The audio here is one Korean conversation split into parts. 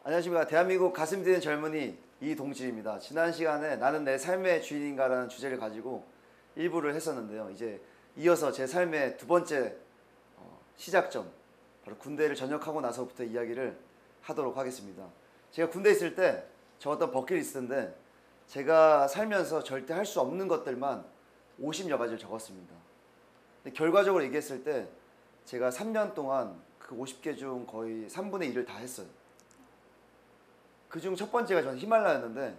안녕하십니까. 대한민국 가슴 뛰는 젊은이 이동진입니다. 지난 시간에 나는 내 삶의 주인인가라는 주제를 가지고 일부를 했었는데요. 이제 이어서 제 삶의 두 번째 시작점, 바로 군대를 전역하고 나서부터 이야기를 하도록 하겠습니다. 제가 군대에 있을 때 적었던 버킷리스트인데 제가 살면서 절대 할 수 없는 것들만 50여 가지를 적었습니다. 근데 결과적으로 얘기했을 때 제가 3년 동안 그 50개 중 거의 3분의 1을 다 했어요. 그중 첫 번째가 저는 히말라야였는데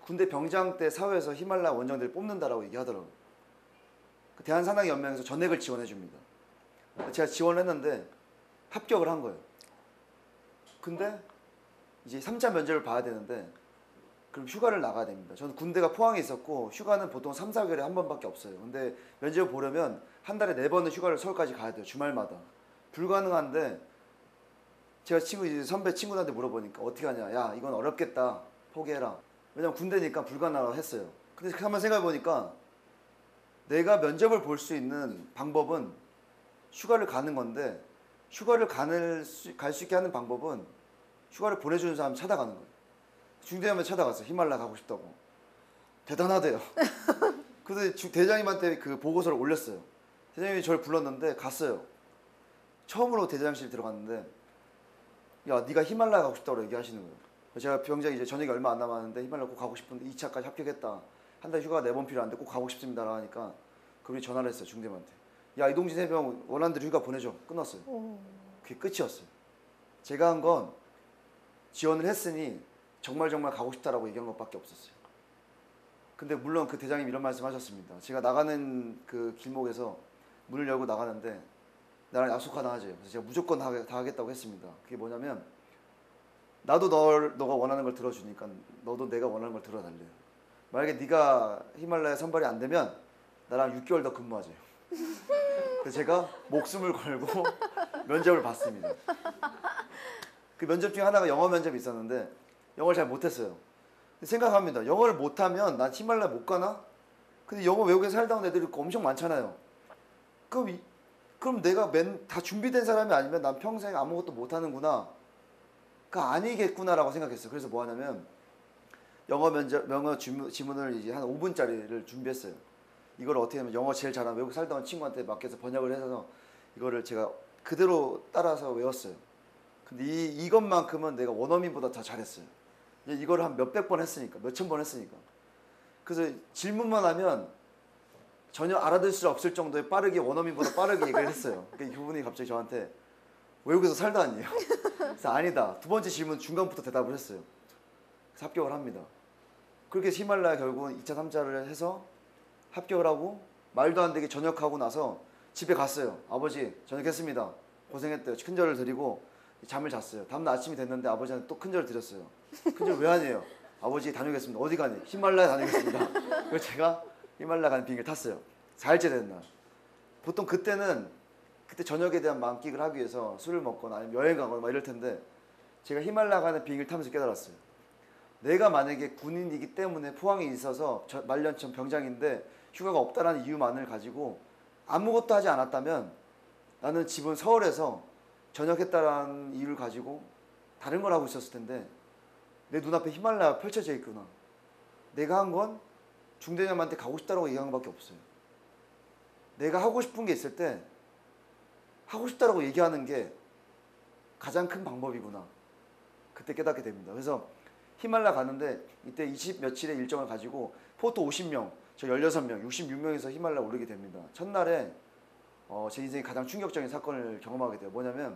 군대 병장 때 사회에서 히말라야 원정대를 뽑는다라고 얘기하더라고요. 그 대한산악연맹에서 전액을 지원해 줍니다. 제가 지원을 했는데 합격을 한 거예요. 근데 이제 3차 면접을 봐야 되는데 그럼 휴가를 나가야 됩니다. 저는 군대가 포항에 있었고 휴가는 보통 3, 4개월에 한 번밖에 없어요. 근데 면접을 보려면 한 달에 4번은 휴가를 서울까지 가야 돼요. 주말마다. 불가능한데 제가 선배 친구들한테 물어보니까 어떻게 하냐. 야, 이건 어렵겠다. 포기해라. 왜냐면 군대니까 불가능하다고 했어요. 근데 한번 생각해보니까 내가 면접을 볼 수 있는 방법은 휴가를 가는 건데 휴가를 갈 수 있게 하는 방법은 휴가를 보내주는 사람 찾아가는 거예요. 중대하면 찾아갔어요. 히말라야 가고 싶다고. 대단하대요. 그래서 대장님한테 그 보고서를 올렸어요. 대장님이 저를 불렀는데 갔어요. 처음으로 대장실 들어갔는데 야, 네가 히말라야 가고 싶다고 얘기하시는 거예요. 제가 병장이 이제 전역이 얼마 안 남았는데 히말라야 꼭 가고 싶은데 2차까지 합격했다. 한 달 휴가가 4번 필요한데 꼭 가고 싶습니다라고 하니까 그분이 전화를 했어요. 중대한테. 야, 이동진 해병 원하는 대로 휴가 보내줘. 끝났어요. 그게 끝이었어요. 제가 한 건 지원을 했으니 정말 가고 싶다라고 얘기한 것밖에 없었어요. 근데 물론 그 대장님 이런 말씀 하셨습니다. 제가 나가는 그 길목에서 문을 열고 나가는데 나랑 약속 하나 하죠. 그래서 제가 무조건 다 하겠다고 했습니다. 그게 뭐냐면 나도 너가 원하는 걸 들어주니까 너도 내가 원하는 걸 들어달래요. 만약에 네가 히말라야 선발이 안 되면 나랑 6개월 더 근무하죠. 그래서 제가 목숨을 걸고 면접을 봤습니다. 그 면접 중에 하나가 영어 면접이 있었는데 영어를 잘 못했어요. 생각합니다. 영어를 못하면 난 히말라야 못 가나? 근데 영어 외국에 살다 온 애들이 엄청 많잖아요. 그럼 내가 다 준비된 사람이 아니면 난 평생 아무것도 못하는구나. 그가 아니겠구나라고 생각했어요. 그래서 뭐 하냐면 영어 지문을 이제 한 5분짜리를 준비했어요. 이걸 어떻게 하면 영어 제일 잘하는 외국 살다 온 친구한테 맡겨서 번역을 해서 이거를 제가 그대로 따라서 외웠어요. 근데 이것만큼은 내가 원어민보다 더 잘했어요. 이걸 한 몇백 번 했으니까, 몇천 번 했으니까. 그래서 질문만 하면 전혀 알아들 수 없을 정도의 빠르게 원어민보다 빠르게 얘기를 했어요. 그러니까 그분이 갑자기 저한테 외국에서 살다 왔니요? 그래서 아니다. 두 번째 질문 중간부터 대답을 했어요. 그래서 합격을 합니다. 그렇게 히말라야 결국은 2차, 3차를 해서 합격을 하고 말도 안 되게 전역하고 나서 집에 갔어요. 아버지 전역했습니다. 고생했대요. 큰절을 드리고 잠을 잤어요. 다음날 아침이 됐는데 아버지한테 또 큰절을 드렸어요. 큰절 왜 하세요? 아버지 다녀오겠습니다. 어디 가니? 히말라야 다녀오겠습니다. 그래서 제가 히말라야 가는 비행기를 탔어요. 4일째 되는 날. 보통 그때 저녁에 대한 만끽을 하기 위해서 술을 먹거나 아니면 여행 가거나 막 이럴 텐데 제가 히말라야 가는 비행기를 타면서 깨달았어요. 내가 만약에 군인이기 때문에 포항에 있어서 말년천 병장인데 휴가가 없다는 이유만을 가지고 아무것도 하지 않았다면 나는 집은 서울에서 전역했다라는 이유를 가지고 다른 걸 하고 있었을 텐데 내 눈앞에 히말라야 펼쳐져 있구나. 내가 한 건 중대장한테 가고 싶다라고 얘기한 것밖에 없어요. 내가 하고 싶은 게 있을 때 하고 싶다라고 얘기하는 게 가장 큰 방법이구나. 그때 깨닫게 됩니다. 그래서 히말라야 가는데 이때 20 며칠의 일정을 가지고 포토 50명, 저 16명, 66명에서 히말라야 오르게 됩니다. 첫날에 제 인생의 가장 충격적인 사건을 경험하게 돼요. 뭐냐면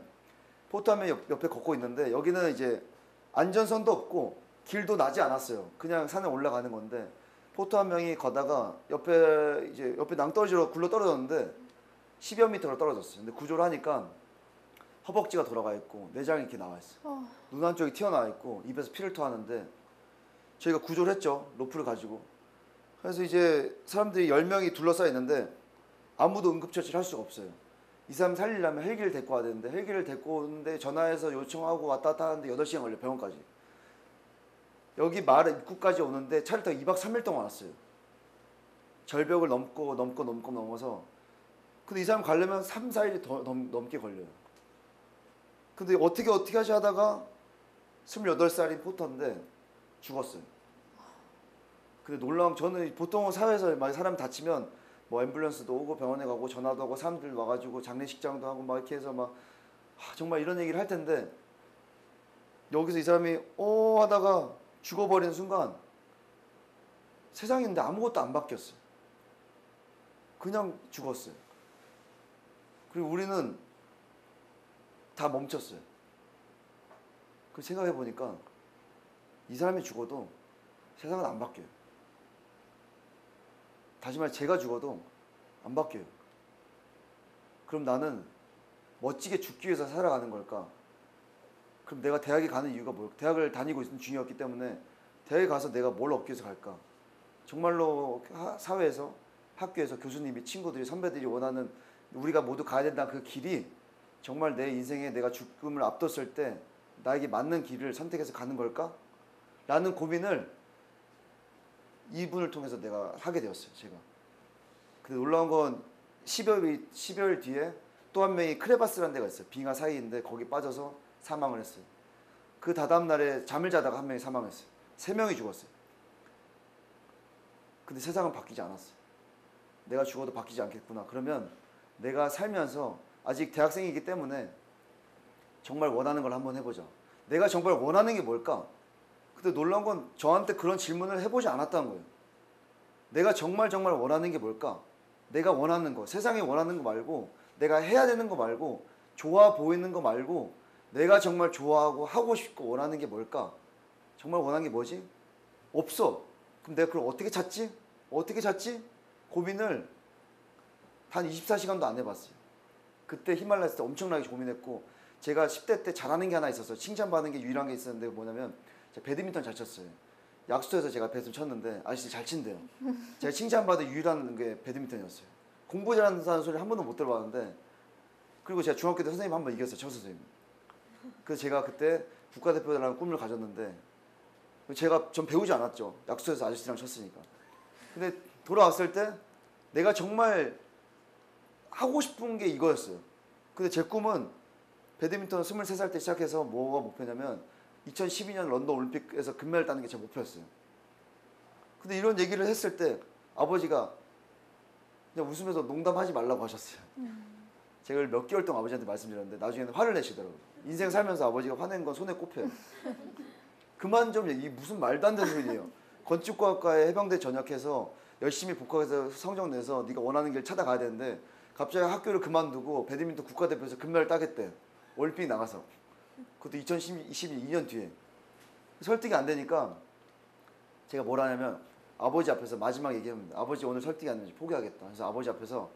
포토 한 명 옆에 걷고 있는데 여기는 이제 안전선도 없고 길도 나지 않았어요. 그냥 산에 올라가는 건데 포토 한 명이 걷다가 옆에 낭떠러지로 굴러 떨어졌는데 10여 미터로 떨어졌어요. 근데 구조를 하니까 허벅지가 돌아가 있고 내장이 이렇게 나와 있어요. 눈 한쪽이 튀어나와 있고 입에서 피를 토하는데 저희가 구조를 했죠. 로프를 가지고. 그래서 이제 사람들이 10명이 둘러싸여 있는데 아무도 응급처치를 할 수가 없어요. 이 사람 살리려면 헬기를 데리고 와야 되는데 헬기를 데리고 오는데 전화해서 요청하고 왔다 갔다 하는데 8시간 걸려요. 병원까지. 여기 마을 입구까지 오는데 차를 타고 2박 3일 동안 왔어요. 절벽을 넘어서. 근데 이 사람 가려면 3, 4일이 더 넘게 걸려요. 근데 어떻게 하지 하다가 28살인 포터인데 죽었어요. 근데 놀라운 저는 보통 사회에서 막 사람 다치면 뭐 앰뷸런스도 오고 병원에 가고 전화도 하고 사람들 와가지고 장례식장도 하고 막 이렇게 해서 막 정말 이런 얘기를 할 텐데 여기서 이 사람이 하다가 죽어버리는 순간 세상에 있는데 아무것도 안 바뀌었어요. 그냥 죽었어요. 그리고 우리는 다 멈췄어요. 그 생각해 보니까 이 사람이 죽어도 세상은 안 바뀌어요. 다시 말해 제가 죽어도 안 바뀌어요. 그럼 나는 멋지게 죽기 위해서 살아가는 걸까? 그럼 내가 대학에 가는 이유가 뭘까? 대학을 다니고 있는 중이었기 때문에 대학에 가서 내가 뭘 얻기 위해서 갈까? 정말로 사회에서 학교에서 교수님이 친구들이 선배들이 원하는 우리가 모두 가야 된다는 그 길이 정말 내 인생에 내가 죽음을 앞뒀을 때 나에게 맞는 길을 선택해서 가는 걸까? 라는 고민을 이분을 통해서 내가 하게 되었어요. 제가. 근데 놀라운 건 10여일 뒤에 또 한 명이 크레바스라는 데가 있어요. 빙하 사이인데 거기 빠져서 사망을 했어요. 그 다다음 날에 잠을 자다가 한 명이 사망했어요. 3명이 죽었어요. 근데 세상은 바뀌지 않았어요. 내가 죽어도 바뀌지 않겠구나. 그러면 내가 살면서 아직 대학생이기 때문에 정말 원하는 걸 한번 해보자. 내가 정말 원하는 게 뭘까? 근데 놀라운 건 저한테 그런 질문을 해보지 않았다는 거예요. 내가 정말 원하는 게 뭘까? 내가 원하는 거, 세상에 원하는 거 말고 내가 해야 되는 거 말고 좋아 보이는 거 말고 내가 정말 좋아하고 하고 싶고 원하는 게 뭘까? 정말 원하는 게 뭐지? 없어. 그럼 내가 그걸 어떻게 찾지? 어떻게 찾지? 고민을 단 24시간도 안 해봤어요. 그때 히말라야 때 엄청나게 고민했고 제가 10대 때 잘하는 게 하나 있었어요. 칭찬받는 게 유일한 게 있었는데 뭐냐면 제가 배드민턴 잘 쳤어요. 약수터에서 제가 배드민턴 쳤는데 아저씨 잘 친대요. 제가 칭찬받은 유일한 게 배드민턴이었어요. 공부 잘한다는 소리 한 번도 못 들어봤는데 그리고 제가 중학교 때 선생님 한 번 이겼어요. 쳐 선생님. 그래서 제가 그때 국가대표라는 꿈을 가졌는데 전 배우지 않았죠. 약수터에서 아저씨랑 쳤으니까. 근데 돌아왔을 때 내가 정말 하고 싶은 게 이거였어요. 근데 제 꿈은 배드민턴을 23살 때 시작해서 뭐가 목표냐면 2012년 런던 올림픽에서 금메달 따는 게 제 목표였어요. 근데 이런 얘기를 했을 때 아버지가 그냥 웃으면서 농담하지 말라고 하셨어요. 제가 몇 개월 동안 아버지한테 말씀드렸는데 나중에는 화를 내시더라고요. 인생 살면서 아버지가 화낸 건 손에 꼽혀요. 그만 좀 이 무슨 말도 안 되는 소리예요. 건축과학과에 해병대 전역해서 열심히 복학해서 성적 내서 네가 원하는 길 찾아가야 되는데 갑자기 학교를 그만두고 배드민턴 국가대표에서 금메달 따겠대. 올림픽 나가서. 그것도 2022년 뒤에. 설득이 안 되니까 제가 뭘 하냐면 아버지 앞에서 마지막 얘기합니다. 아버지 오늘 설득이 안 되지 포기하겠다. 그래서 아버지 앞에서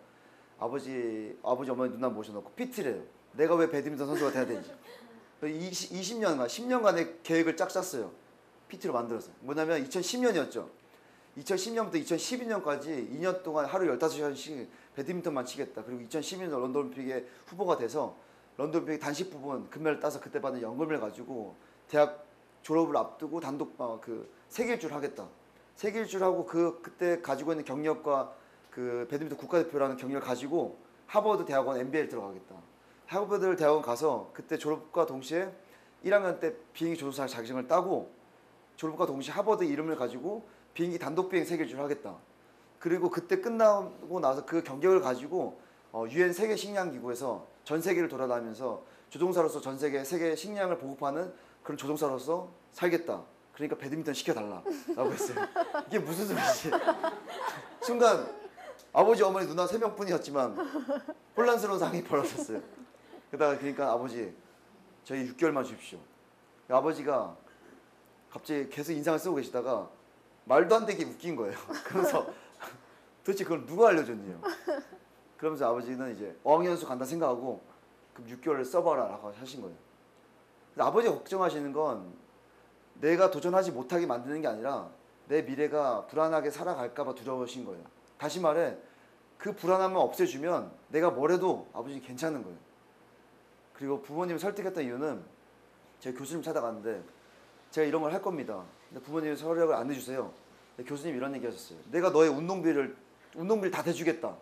아버지 어머니 누나 모셔놓고 PT래요. 내가 왜 배드민턴 선수가 돼야 되지? 20년간 10년간의 계획을 짝 짰어요. PT로 만들었어요. 뭐냐면 2010년이었죠. 2010년부터 2012년까지 2년 동안 하루 15시간씩 배드민턴만 치겠다. 그리고 2012년 런던 올림픽에 후보가 돼서 런던 올림픽 단식 부분 금메달 따서 그때 받은 연금을 가지고 대학 졸업을 앞두고 단독 세계 일주를 하겠다. 세계 일주를 하고 그때 가지고 있는 경력과 그 배드민턴 국가대표라는 경력을 가지고 하버드 대학원 MBA를 들어가겠다. 하버드 대학원 가서 그때 졸업과 동시에 1학년 때 비행기 조종사 자격증을 따고 졸업과 동시에 하버드 이름을 가지고 비행기 단독 비행 세계 일주를 하겠다. 그리고 그때 끝나고 나서 그 경력을 가지고 UN 세계 식량 기구에서 전 세계를 돌아다니면서 조종사로서 전 세계 식량을 보급하는 그런 조종사로서 살겠다. 그러니까 배드민턴 시켜달라 라고 했어요. 이게 무슨 소리지? 순간 아버지 어머니 누나 3명뿐이었지만 혼란스러운 상황이 벌어졌어요. 그러니까 아버지 저희 6개월만 주십시오. 아버지가 갑자기 계속 인상을 쓰고 계시다가 말도 안 되게 웃긴 거예요. 그래서 도대체 그걸 누가 알려줬니요? 그러면서 아버지는 이제 어학연수 간다 생각하고 그럼 6개월을 써봐라 라고 하신 거예요. 그래서 아버지가 걱정하시는 건 내가 도전하지 못하게 만드는 게 아니라 내 미래가 불안하게 살아갈까봐 두려우신 거예요. 다시 말해 그 불안함을 없애주면 내가 뭘 해도 아버지 괜찮은 거예요. 그리고 부모님을 설득했던 이유는 제가 교수님 찾아갔는데 제가 이런 걸 할 겁니다. 근데 부모님이 서류를 안 내주세요. 교수님이 이런 얘기 하셨어요. 내가 너의 운동비를 다 대주겠다.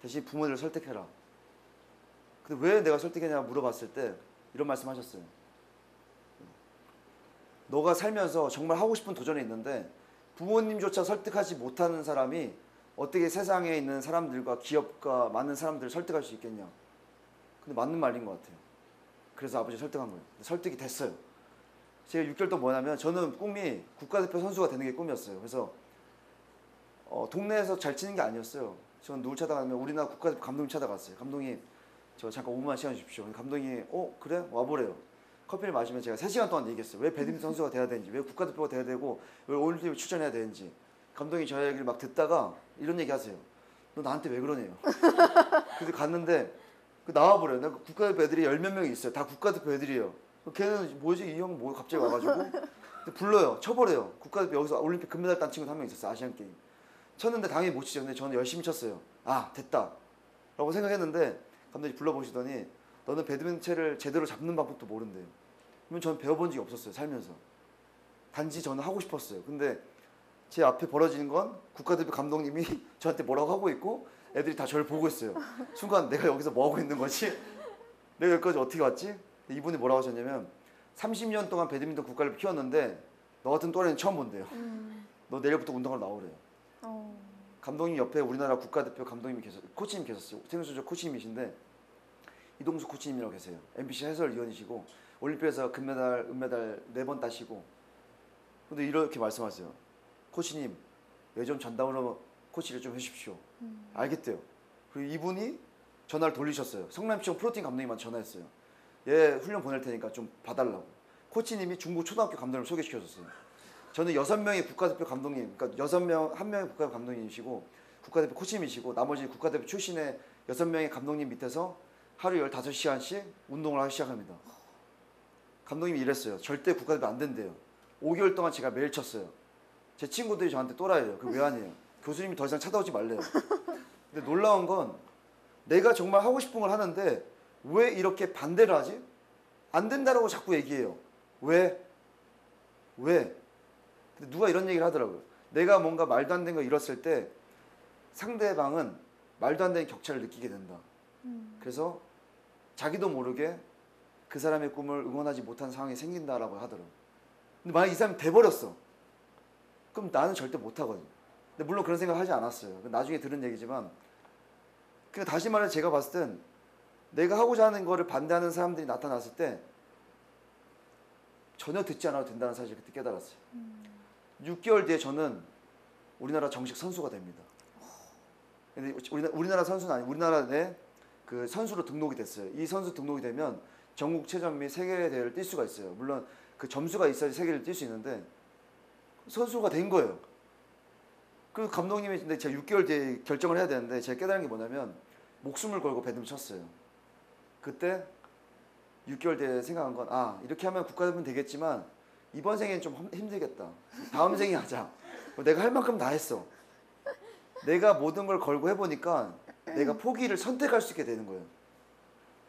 대신 부모님을 설득해라. 근데 왜 내가 설득했냐 물어봤을 때 이런 말씀 하셨어요. 너가 살면서 정말 하고 싶은 도전이 있는데 부모님조차 설득하지 못하는 사람이 어떻게 세상에 있는 사람들과 기업과 많은 사람들을 설득할 수 있겠냐. 근데 맞는 말인 것 같아요. 그래서 아버지 설득한 거예요. 설득이 됐어요. 제가 6개월 동안 뭐냐면 저는 꿈이 국가대표 선수가 되는 게 꿈이었어요. 그래서 동네에서 잘 치는 게 아니었어요. 저는 누굴 찾아가면 우리나라 국가대표 감독님 찾아갔어요. 감독님 저 잠깐 5분만 시간 주십시오. 감독님이 그래? 와보래요. 커피를 마시면 제가 3시간 동안 얘기했어요. 왜 배드민턴 선수가 돼야 되는지, 왜 국가대표가 돼야 되고, 왜 올림픽에 출전해야 되는지. 감독님이 저 얘기를 막 듣다가 이런 얘기 하세요. 너 나한테 왜 그러네요. 그래서 갔는데 나와버려요. 내가 국가대표 애들이 10몇 명이 있어요. 다 국가대표 애들이에요. 걔는 뭐지? 이 형 뭐 갑자기 와가지고 불러요. 쳐버려요. 국가대표 여기서 올림픽 금메달 딴 친구 한 명 있었어요. 아시안게임. 쳤는데 당연히 못 치죠. 근데 저는 열심히 쳤어요. 아 됐다 라고 생각했는데 감독님 불러보시더니 너는 배드민턴을 제대로 잡는 방법도 모른대요. 그러면 저는 배워본 적이 없었어요. 살면서. 단지 저는 하고 싶었어요. 근데 제 앞에 벌어지는 건 국가대표 감독님이 저한테 뭐라고 하고 있고 애들이 다 저를 보고 있어요. 순간 내가 여기서 뭐 하고 있는 거지? 내가 여기까지 어떻게 왔지? 이분이 뭐라고 하셨냐면 30년 동안 배드민턴 국가를 키웠는데 너 같은 또래는 처음 본대요. 너 내일부터 운동하러 나오래요. 감독님 옆에 우리나라 국가대표 감독님이 코치님 계셨어요. 테니스 코치님이신데 이동수 코치님이라고 계세요. MBC 해설위원이시고 올림픽에서 금메달, 은메달 4번 따시고 근데 이렇게 말씀하세요. 코치님 예전 전담으로 코치를 좀 해주십시오. 알겠대요. 그리고 이분이 전화를 돌리셨어요. 성남시청 프로팀 감독님한테 전화했어요. 얘 훈련 보낼 테니까 좀 봐달라고. 코치님이 중국 초등학교 감독님을 소개시켜줬어요. 저는 6명의 국가대표 감독님, 그러니까 6명, 1명의 국가대표 감독님이시고 국가대표 코치님이시고 나머지 국가대표 출신의 6명의 감독님 밑에서 하루 15시간씩 운동을 하기 시작합니다. 감독님이 이랬어요. 절대 국가대표 안 된대요. 5개월 동안 제가 매일 쳤어요. 제 친구들이 저한테 또라이래요. 그 왜 아니에요? 교수님이 더 이상 찾아오지 말래요. 근데 놀라운 건 내가 정말 하고 싶은 걸 하는데 왜 이렇게 반대를 하지? 안 된다라고 자꾸 얘기해요. 왜? 왜? 근데 누가 이런 얘기를 하더라고요. 내가 뭔가 말도 안 되는 거 이뤘을 때 상대방은 말도 안 되는 격차를 느끼게 된다. 그래서 자기도 모르게 그 사람의 꿈을 응원하지 못한 상황이 생긴다라고 하더라고요. 근데 만약 이 사람이 돼버렸어. 그럼 나는 절대 못하거든요. 근데 물론 그런 생각 하지 않았어요. 나중에 들은 얘기지만 그러니까 다시 말해 제가 봤을 땐 내가 하고자 하는 거를 반대하는 사람들이 나타났을 때 전혀 듣지 않아도 된다는 사실을 그때 깨달았어요. 6개월 뒤에 저는 우리나라 정식 선수가 됩니다. 근데 우리나라 선수는 아니고 우리나라 내 그 선수로 등록이 됐어요. 이 선수 등록이 되면 전국체전 및 세계대회를 뛸 수가 있어요. 물론 그 점수가 있어야지 세계를 뛸 수 있는데 선수가 된 거예요. 그 감독님이 근데 제가 6개월 뒤에 결정을 해야 되는데 제가 깨달은 게 뭐냐면 목숨을 걸고 배드민턴 쳤어요. 그때 6개월 뒤에 생각한 건 이렇게 하면 국가대표는 되겠지만 이번 생에는 좀 힘들겠다. 다음 생에 하자. 내가 할 만큼 다 했어. 내가 모든 걸 걸고 해보니까 내가 포기를 선택할 수 있게 되는 거예요.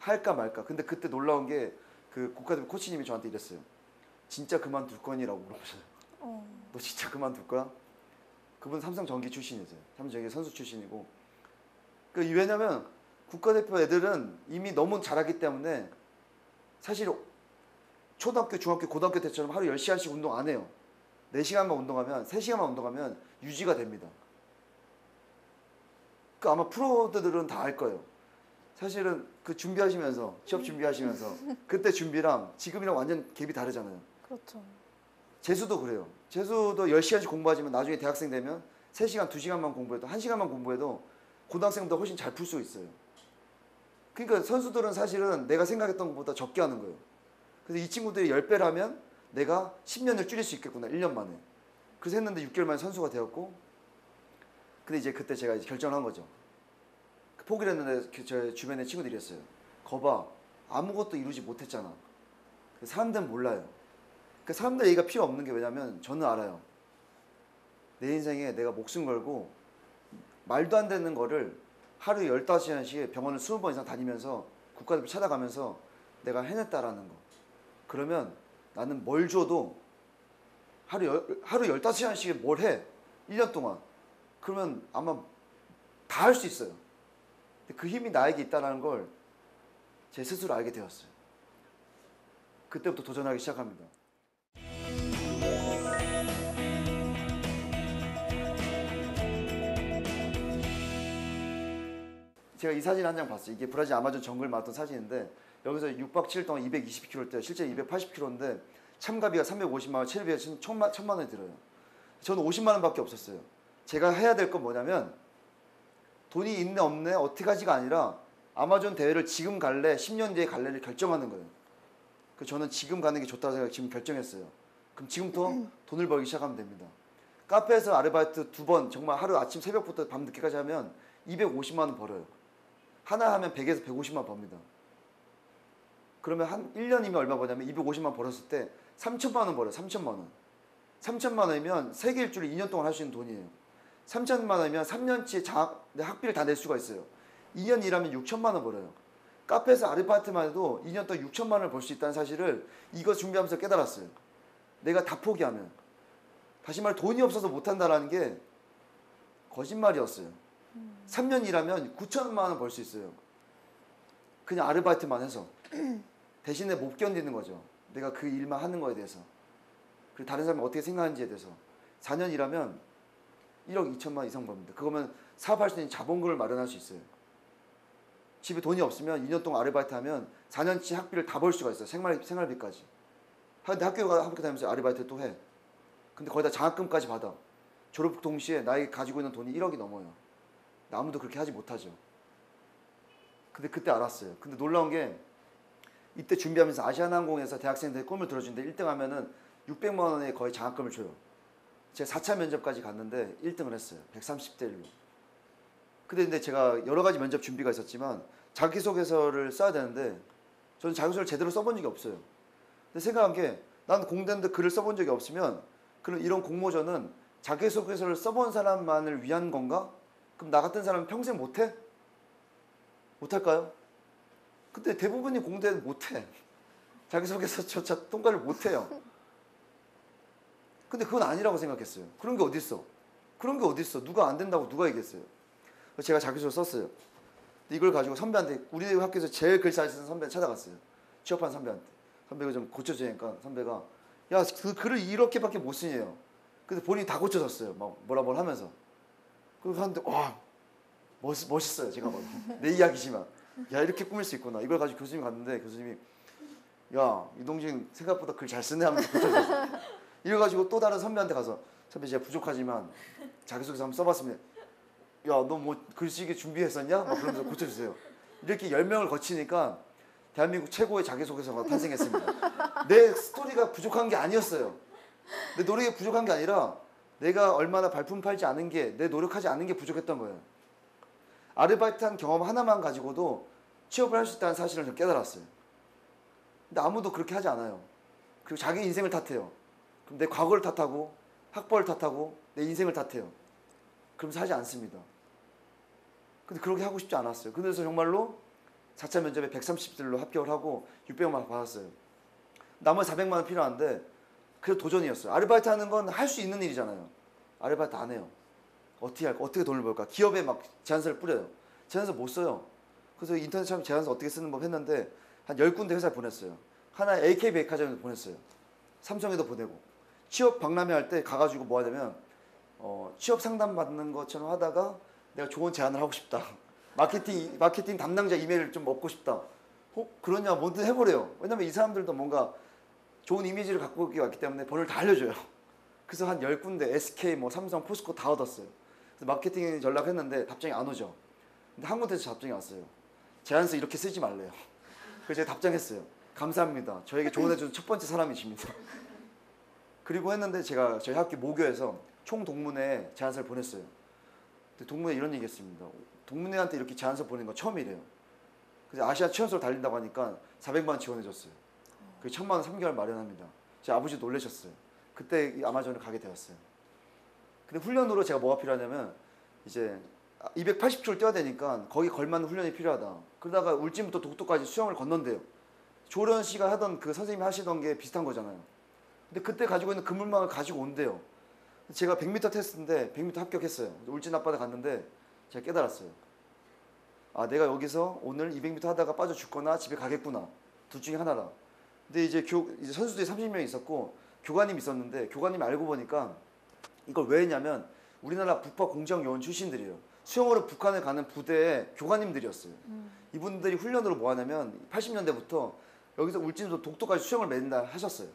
할까 말까. 근데 그때 놀라운 게 그 국가대표 코치님이 저한테 이랬어요. 진짜 그만둘 거니라고 물어보셔요. 너 진짜 그만둘 거야? 그분 삼성전기 출신이세요. 삼성전기 선수 출신이고. 왜냐면 국가대표 애들은 이미 너무 잘하기 때문에 사실 초등학교, 중학교, 고등학교 때처럼 하루 10시간씩 운동 안 해요. 4시간만 운동하면, 3시간만 운동하면 유지가 됩니다. 아마 프로들은 다 알 거예요. 사실은 그 준비하시면서, 취업 준비하시면서 그때 준비랑 지금이랑 완전 갭이 다르잖아요. 그렇죠. 재수도 그래요. 재수도 10시간씩 공부하지만 나중에 대학생 되면 3시간, 2시간만 공부해도 1시간만 공부해도 고등학생보다 훨씬 잘 풀 수 있어요. 그러니까 선수들은 사실은 내가 생각했던 것보다 적게 하는 거예요. 그래서 이 친구들이 10배를 하면 내가 10년을 줄일 수 있겠구나. 1년 만에. 그래서 했는데 6개월 만에 선수가 되었고 근데 이제 그때 제가 이제 결정을 한 거죠. 포기를 했는데 제 주변에 친구들이 했어요. 거봐. 아무것도 이루지 못했잖아. 사람들은 몰라요. 그 사람들 얘기가 필요 없는 게 왜냐면 저는 알아요. 내 인생에 내가 목숨 걸고 말도 안 되는 거를 하루 15시간씩 병원을 20번 이상 다니면서 국가대표 찾아가면서 내가 해냈다라는 거. 그러면 나는 뭘 줘도 하루 15시간씩 뭘 해. 1년 동안. 그러면 아마 다 할 수 있어요. 그 힘이 나에게 있다는 걸 제 스스로 알게 되었어요. 그때부터 도전하기 시작합니다. 제가 이 사진 한 장 봤어요. 이게 브라질 아마존 정글 마라톤 사진인데 여기서 6박 7일 동안 220km 때 실제 280km인데 참가비가 350만 원, 체류비가 1000만 원이 들어요. 저는 50만 원밖에 없었어요. 제가 해야 될 건 뭐냐면 돈이 있네 없네 어떻게 하지가 아니라 아마존 대회를 지금 갈래 10년 뒤에 갈래를 결정하는 거예요. 그래서 저는 지금 가는 게 좋다고 생각 지금 결정했어요. 그럼 지금부터 돈을 벌기 시작하면 됩니다. 카페에서 아르바이트 2번 정말 하루 아침 새벽부터 밤 늦게까지 하면 250만 원 벌어요. 하나 하면 100에서 150만 원 법니다. 그러면 한 1년이면 얼마 버냐면 250만 원 벌었을 때 3천만 원 벌어요. 3천만 원. 3천만 원이면 세계 일주를 2년 동안 할 수 있는 돈이에요. 3천만 원이면 3년치의 학비를 다 낼 수가 있어요. 2년 일하면 6천만 원 벌어요. 카페에서 아르바이트만 해도 2년 동안 6천만 원을 벌 수 있다는 사실을 이거 준비하면서 깨달았어요. 내가 다 포기하면. 다시 말해 돈이 없어서 못한다라는 게 거짓말이었어요. 3년 일하면 9천만 원 벌 수 있어요. 그냥 아르바이트만 해서. 대신에 못 견디는 거죠. 내가 그 일만 하는 거에 대해서. 그리고 다른 사람이 어떻게 생각하는지에 대해서. 4년 일하면 1억 2천만 원 이상 벌입니다. 그거면 사업할 수 있는 자본금을 마련할 수 있어요. 집에 돈이 없으면 2년 동안 아르바이트 하면 4년치 학비를 다 벌 수가 있어요. 생활비까지. 근데 학교 다니면서 아르바이트 또 해. 근데 거기다 장학금까지 받아. 졸업 동시에 나에게 가지고 있는 돈이 1억이 넘어요. 아무도 그렇게 하지 못하죠. 근데 그때 알았어요. 근데 놀라운 게 이때 준비하면서 아시아나항공에서 대학생들 꿈을 들어주는데 1등 하면은 600만 원의 거의 장학금을 줘요. 제가 4차 면접까지 갔는데 1등을 했어요. 130대 1로. 근데 제가 여러 가지 면접 준비가 있었지만 자기소개서를 써야 되는데 저는 자기소개서를 제대로 써본 적이 없어요. 근데 생각한 게 난 공대인데 글을 써본 적이 없으면 그럼 이런 공모전은 자기소개서를 써본 사람만을 위한 건가? 그럼 나 같은 사람은 평생 못해? 못할까요? 근데 대부분이 공대는 못해. 자기소개서조차 통과를 못해요. 근데 그건 아니라고 생각했어요. 그런 게 어딨어? 그런 게 어딨어? 누가 안 된다고 누가 얘기했어요? 그래서 제가 자기소개서 썼어요. 근데 이걸 가지고 선배한테 우리 학교에서 제일 글 잘 쓰는 선배 찾아갔어요. 취업한 선배한테. 선배가 좀 고쳐주니까 선배가 야, 그 글을 이렇게밖에 못 쓰네요. 근데 본인이 다 고쳐줬어요. 막 뭐라 하면서. 그래서 하는데 와 멋있어요. 제가 막 내 이야기지만 야 이렇게 꾸밀 수 있구나. 이걸 가지고 교수님 갔는데 교수님이 야 이동진 생각보다 글 잘 쓰네 하면서 고쳐줬어요. 이래가지고 또 다른 선배한테 가서 선배 제가 부족하지만 자기소개서 한번 써봤습니다. 야 너 뭐 글쓰기 준비했었냐? 막 그러면서 고쳐주세요. 이렇게 10명을 거치니까 대한민국 최고의 자기소개서가 탄생했습니다. 내 스토리가 부족한 게 아니었어요. 내 노력이 부족한 게 아니라 내가 얼마나 발품 팔지 않은 게 내 노력하지 않은 게 부족했던 거예요. 아르바이트한 경험 하나만 가지고도 취업을 할 수 있다는 사실을 좀 깨달았어요. 근데 아무도 그렇게 하지 않아요. 그리고 자기 인생을 탓해요. 그럼 내 과거를 탓하고 학벌을 탓하고 내 인생을 탓해요. 그러면서 하지 않습니다. 근데 그렇게 하고 싶지 않았어요. 그래서 정말로 4차 면접에 130들로 합격을 하고 600만 원 받았어요. 나머지 400만 원 필요한데 그게 도전이었어요. 아르바이트 하는 건 할 수 있는 일이잖아요. 아르바이트 안 해요. 어떻게 할까? 어떻게 돈을 벌까? 기업에 막 제안서를 뿌려요. 제안서 못 써요. 그래서 인터넷 처음 제안서 어떻게 쓰는 법 했는데 한 10군데 회사에 보냈어요. 하나 AK 백화점에도 보냈어요. 삼성에도 보내고. 취업 박람회 할 때 가가지고 뭐 하냐면 취업 상담 받는 것처럼 하다가 내가 좋은 제안을 하고 싶다. 마케팅 담당자 이메일을 좀 얻고 싶다. 그러냐 뭐든 해보래요. 왜냐면 이 사람들도 뭔가 좋은 이미지를 갖고 왔기 때문에 번호를 다 알려줘요. 그래서 한 10군데 SK, 뭐 삼성, 포스코 다 얻었어요. 그래서 마케팅 연락했는데 답장이 안 오죠. 근데 한 군데서 답장이 왔어요. 제안서 이렇게 쓰지 말래요. 그래서 제가 답장했어요. 감사합니다. 저에게 조언해준 첫 번째 사람이십니다. 그리고 했는데 제가 저희 학교 모교에서 총 동문회 제안서를 보냈어요. 근데 동문회 이런 얘기 했습니다. 동문회한테 이렇게 제안서 보낸 거 처음이래요. 그래서 아시아 최연소로 달린다고 하니까 400만 원 지원해줬어요. 그 1000만 원 3개월 마련합니다. 제 아버지 놀라셨어요. 그때 이 아마존을 가게 되었어요. 근데 훈련으로 제가 뭐가 필요하냐면 이제 280km 뛰어야 되니까 거기 걸맞는 훈련이 필요하다. 그러다가 울진부터 독도까지 수영을 건넌대요. 조련 씨가 하던 그 선생님이 하시던 게 비슷한 거잖아요. 근데 그때 가지고 있는 그물망을 가지고 온대요. 제가 100m 테스트인데 100m 합격했어요. 울진 앞바다 갔는데 제가 깨달았어요. 아 내가 여기서 오늘 200m 하다가 빠져 죽거나 집에 가겠구나. 둘 중에 하나라. 근데 이제 선수들이 30명 있었고 교관님 있었는데 교관님이 알고 보니까 이걸 왜 했냐면 우리나라 북파 공정 요원 출신들이에요. 수영으로 북한에 가는 부대의 교관님들이었어요. 이분들이 훈련으로 뭐 하냐면 80년대부터 여기서 울진에서 독도까지 수영을 맨날 하셨어요.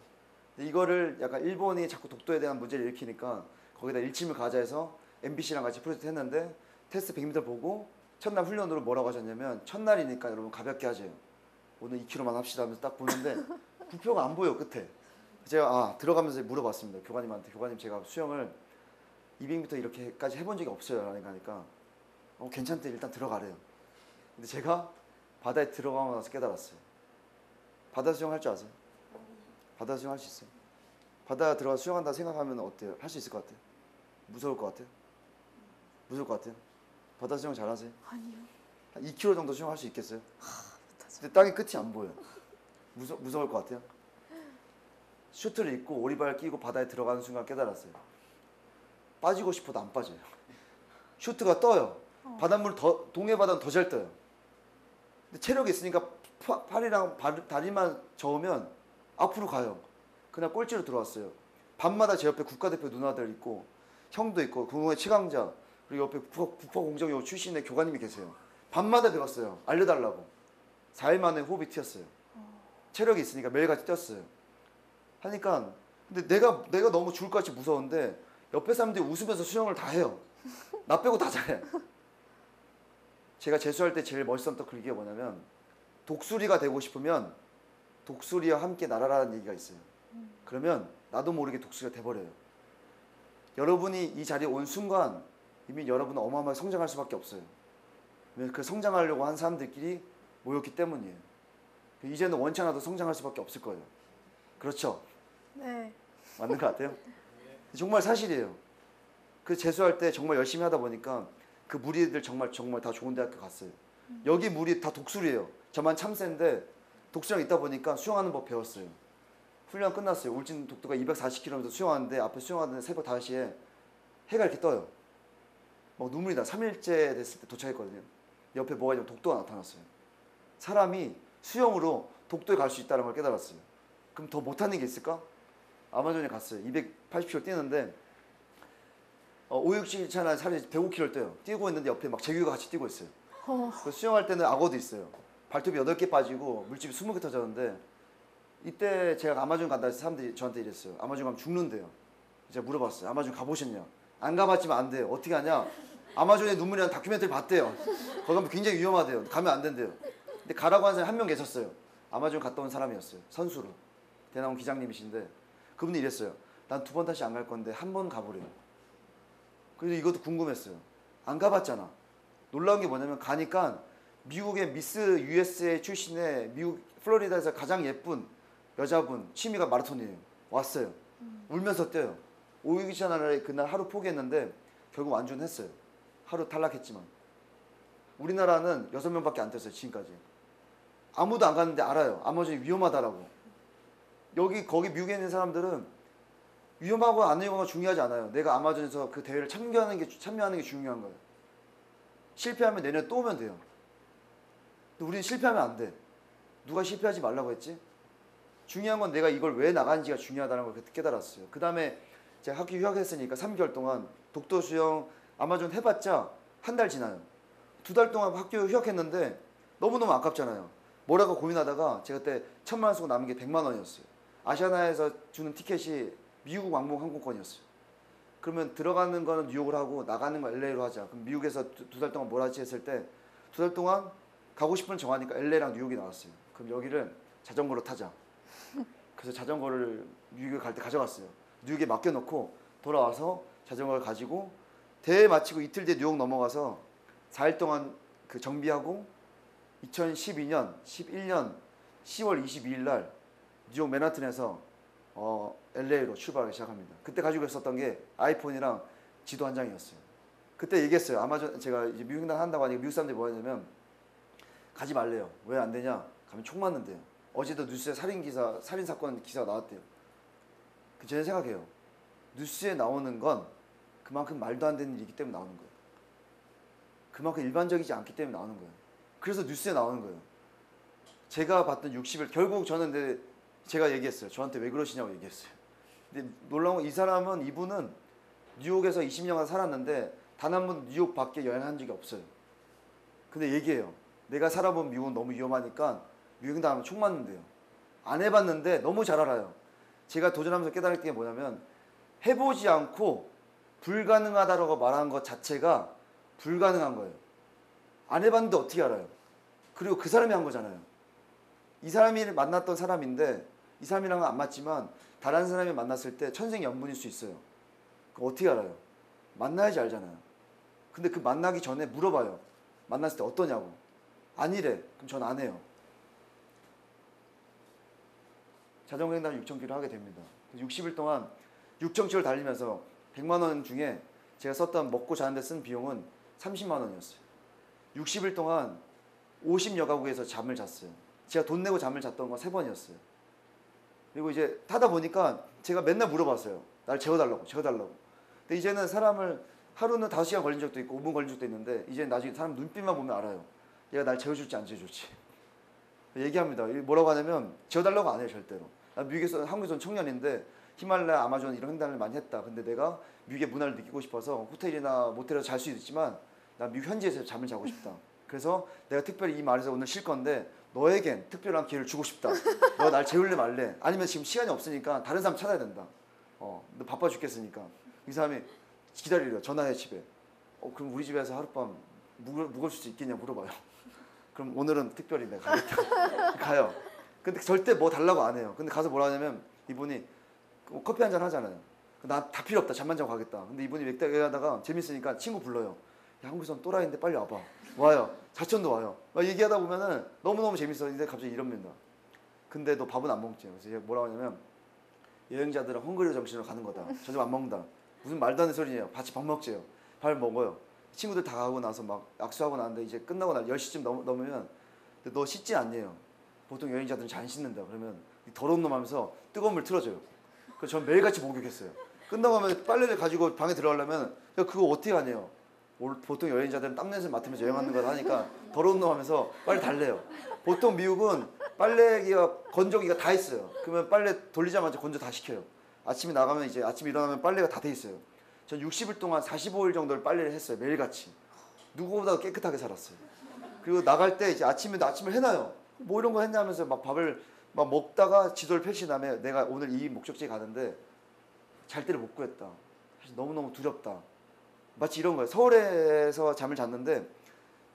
근데 이거를 약간 일본이 자꾸 독도에 대한 문제를 일으키니까 거기다 일침을 가자해서 MBC랑 같이 프로젝트 했는데 테스트 100m 보고 첫날 훈련으로 뭐라고 하셨냐면 첫날이니까 여러분 가볍게 하세요. 오늘 2km만 합시다 하면서 딱 보는데 부표가 안 보여 끝에. 제가 들어가면서 물어봤습니다. 교관님한테. 교관님 제가 수영을 200m 이렇게까지 해본 적이 없어요. 그러니까 괜찮대 일단 들어가래요. 근데 제가 바다에 들어가고 나서 깨달았어요. 바다 수영 할 줄 아세요? 바다 수영 할 수 있어요? 바다 들어가 수영한다 생각하면 어때요? 할 수 있을 것 같아요? 무서울 것 같아요? 무서울 것 같아요? 바다 수영 잘하세요? 아니요. 한 2km 정도 수영할 수 있겠어요? 근데 땅의 끝이 안 보여. 무서울 것 같아요? 슈트를 입고 오리발 끼고 바다에 들어가는 순간 깨달았어요. 빠지고 싶어도 안 빠져요. 슈트가 떠요. 바닷물 동해 바다는 더 잘 떠요. 근데 체력이 있으니까 팔이랑 다리만 저으면 앞으로 가요. 그냥 꼴찌로 들어왔어요. 밤마다 제 옆에 국가대표 누나들 있고 형도 있고 그거의 최강자 그리고 옆에 북파공정여고 출신의 교관님이 계세요. 밤마다 배웠어요. 알려달라고. 4일 만에 호흡이 튀었어요. 체력이 있으니까 매일같이 뛰었어요. 하니까 근데 내가 너무 죽을 것 같이 무서운데 옆에 사람들이 웃으면서 수영을 다 해요. 나 빼고 다 잘해. 제가 재수할 때 제일 멋있었던 글귀가 뭐냐면 독수리가 되고 싶으면 독수리와 함께 날아라는 얘기가 있어요. 그러면 나도 모르게 독수리가 돼버려요. 여러분이 이 자리에 온 순간 이미 여러분은 어마어마하게 성장할 수밖에 없어요. 그 성장하려고 한 사람들끼리 모였기 때문이에요. 이제는 원치 않아도 성장할 수밖에 없을 거예요. 그렇죠? 네. 맞는 것 같아요? 정말 사실이에요. 그 재수할 때 정말 열심히 하다 보니까 그 무리들 정말 다 좋은 대학교 갔어요. 여기 무리 다 독수리예요. 저만 참새인데 독수리랑 있다 보니까 수영하는 법 배웠어요. 훈련 끝났어요. 울진 독도가 240km 수영하는데 앞에 수영하는데 새벽 5시에 해가 이렇게 떠요. 막 눈물이 나. 3일째 됐을 때 도착했거든요. 옆에 뭐가 있냐면 독도가 나타났어요. 사람이 수영으로 독도에 갈 수 있다는 걸 깨달았어요. 그럼 더 못하는 게 있을까? 아마존에 갔어요. 280km 뛰는데 567 차나 살이 105km를 뛰어요. 뛰고 있는데 옆에 막 재규가 같이 뛰고 있어요. 수영할 때는 악어도 있어요. 발톱이 8개 빠지고 물집이 20개 터졌는데 이때 제가 아마존 간다 해서 사람들이 저한테 이랬어요. 아마존 가면 죽는데요. 제가 물어봤어요. 아마존 가보셨냐? 안 가봤지만 안 돼요. 어떻게 하냐? 아마존의 눈물이라는 다큐멘터리 봤대요. 거기 가면 굉장히 위험하대요. 가면 안 된대요. 근데 가라고 한 사람이 한 명 계셨어요. 아마존 갔다 온 사람이었어요. 선수로. 대나온 기장님이신데 그분이 이랬어요. 난 2번 다시 안 갈 건데 한 번 가보래요. 그래서 이것도 궁금했어요. 안 가봤잖아. 놀라운 게 뭐냐면 가니까 미국의 미스 USA 출신의 미국 플로리다에서 가장 예쁜 여자분 취미가 마라톤이에요. 왔어요. 울면서 뛰어요. 5.16 날에 그날 하루 포기했는데 결국 완주했어요. 하루 탈락했지만. 우리나라는 6명밖에 안 뛰었어요. 지금까지. 아무도 안 갔는데 알아요. 아마존이 위험하다라고. 거기 미국에 있는 사람들은 위험하고 안 위험하고 중요하지 않아요. 내가 아마존에서 그 대회를 참여하는 게 중요한 거예요. 실패하면 내년에 또 오면 돼요. 근데 우리는 실패하면 안 돼. 누가 실패하지 말라고 했지? 중요한 건 내가 이걸 왜 나간지가 중요하다는 걸 깨달았어요. 그 다음에 제가 학교 휴학했으니까 3개월 동안 독도 수영 아마존 해봤자 한 달 지나요. 2달 동안 학교 휴학했는데 너무너무 아깝잖아요. 뭐라고 고민하다가 제가 그때 1,000만 원 쓰고 남은 게 100만 원이었어요. 아시아나에서 주는 티켓이 미국 왕복 항공권이었어요. 그러면 들어가는 거는 뉴욕을 하고 나가는 거 LA로 하자. 그럼 미국에서 2달 동안 뭘 하지 했을 때 2달 동안 가고 싶은 정하니까 LA랑 뉴욕이 나왔어요. 그럼 여기를 자전거로 타자. 그래서 자전거를 뉴욕에 갈 때 가져갔어요. 뉴욕에 맡겨놓고 돌아와서 자전거를 가지고 대회 마치고 이틀 뒤에 뉴욕 넘어가서 4일 동안 그 정비하고 2012년, 11년 10월 22일 날 뉴욕 맨하튼에서 LA로 출발하기 시작합니다. 그때 가지고 있었던 게 아이폰이랑 지도 한 장이었어요. 그때 얘기했어요. 아마존 제가 이제 미국 횡단 한다고 하니까 미국 사람들이 뭐 하냐면 가지 말래요. 왜 안 되냐? 가면 총 맞는데요. 어제도 뉴스에 살인 사건 기사가 나왔대요. 저는 생각해요. 뉴스에 나오는 건 그만큼 말도 안 되는 일이기 때문에 나오는 거예요. 그만큼 일반적이지 않기 때문에 나오는 거예요. 그래서 뉴스에 나오는 거예요. 제가 봤던 60일 결국 저는 근데 제가 얘기했어요. 저한테 왜 그러시냐고 얘기했어요. 근데 놀라운 건 이분은 뉴욕에서 20년간 살았는데 단 한 번도 뉴욕 밖에 여행한 적이 없어요. 근데 얘기해요. 내가 살아본 미국은 너무 위험하니까 미국 나가면 총 맞는데요. 안 해봤는데 너무 잘 알아요. 제가 도전하면서 깨달을 게 뭐냐면 해보지 않고 불가능하다라고 말하는 것 자체가 불가능한 거예요. 안 해봤는데 어떻게 알아요? 그리고 그 사람이 한 거잖아요. 이 사람이 만났던 사람인데 이 사람이랑은 안 맞지만 다른 사람이 만났을 때 천생연분일 수 있어요. 그거 어떻게 알아요? 만나야지 알잖아요. 근데 그 만나기 전에 물어봐요. 만났을 때 어떠냐고. 아니래. 그럼 전 안 해요. 자전거 횡단 6,000km 하게 됩니다. 60일 동안 6,000km 달리면서 100만 원 중에 제가 썼던 먹고 자는데 쓴 비용은 30만 원이었어요. 60일 동안 50여 가구에서 잠을 잤어요. 제가 돈 내고 잠을 잤던 건 3번이었어요. 그리고 이제 타다 보니까 제가 맨날 물어봤어요. 날 재워달라고. 근데 이제는 사람을 하루는 5시간 걸린 적도 있고 5분 걸린 적도 있는데 이제 나중에 사람 눈빛만 보면 알아요. 얘가 날 재워줄지 안 재워줄지. 얘기합니다. 뭐라고 하냐면 재워달라고 안 해요. 절대로. 나 미국에서 한국에서 청년인데 히말라야 아마존 이런 횡단을 많이 했다. 근데 내가 미국의 문화를 느끼고 싶어서 호텔이나 모텔에서 잘 수 있지만 나 미국 현지에서 잠을 자고 싶다. 그래서 내가 특별히 이 말에서 오늘 쉴 건데 너에겐 특별한 기회를 주고 싶다. 너 날 재울래 말래? 아니면 지금 시간이 없으니까 다른 사람 찾아야 된다. 너 바빠 죽겠으니까. 이 사람이 기다리려. 전화해 집에. 그럼 우리 집에서 하룻밤 묵을 수 있겠냐 물어봐요. 그럼 오늘은 특별히 내가 가겠다. 가요. 근데 절대 뭐 달라고 안 해요. 근데 가서 뭐라 하냐면 이분이 커피 한잔 하잖아요. 나 다 필요 없다. 잠만 자고 가겠다. 근데 이분이 얘기하다가 재밌으니까 친구 불러요. 야, 한국에선 또라이인데 빨리 와봐. 와요. 자천도 와요. 막 얘기하다 보면은 너무너무 재밌었는데 갑자기 이럽니다. 근데 너 밥은 안 먹지. 그래서 얘가 뭐라고 하냐면 여행자들은 헝그리 정신으로 가는 거다. 저 좀 안 먹는다. 무슨 말도 안 되는 소리예요. 같이 밥 먹재요. 밥 먹어요. 친구들 다 가고 나서 막 악수하고 나는데 이제 끝나고 나 10시쯤 넘으면 너 씻지 않냐요. 보통 여행자들은 잘 안 씻는다. 그러면 더러운 놈 하면서 뜨거운 물 틀어줘요. 그래서 전 매일같이 목욕했어요. 끝나고 하면 빨래를 가지고 방에 들어가려면 그거 어떻게 하냐요. 보통 여행자들은 땀냄새 맡으면서 여행하는 걸 하니까 더러운 놈 하면서 빨리 달래요. 보통 미국은 빨래기가 건조기가 다 있어요. 그러면 빨래 돌리자마자 건조 다 시켜요. 아침에 나가면 이제 아침에 일어나면 빨래가 다 돼 있어요. 전 60일 동안 45일 정도를 빨래를 했어요. 매일같이. 누구보다 깨끗하게 살았어요. 그리고 나갈 때 이제 아침을 해놔요. 뭐 이런 거 했냐면서 막 밥을 막 먹다가 지도를 펼친 다음에 내가 오늘 이 목적지에 가는데 잘 때를 못 구했다. 사실 너무너무 두렵다. 마치 이런 거예요. 서울에서 잠을 잤는데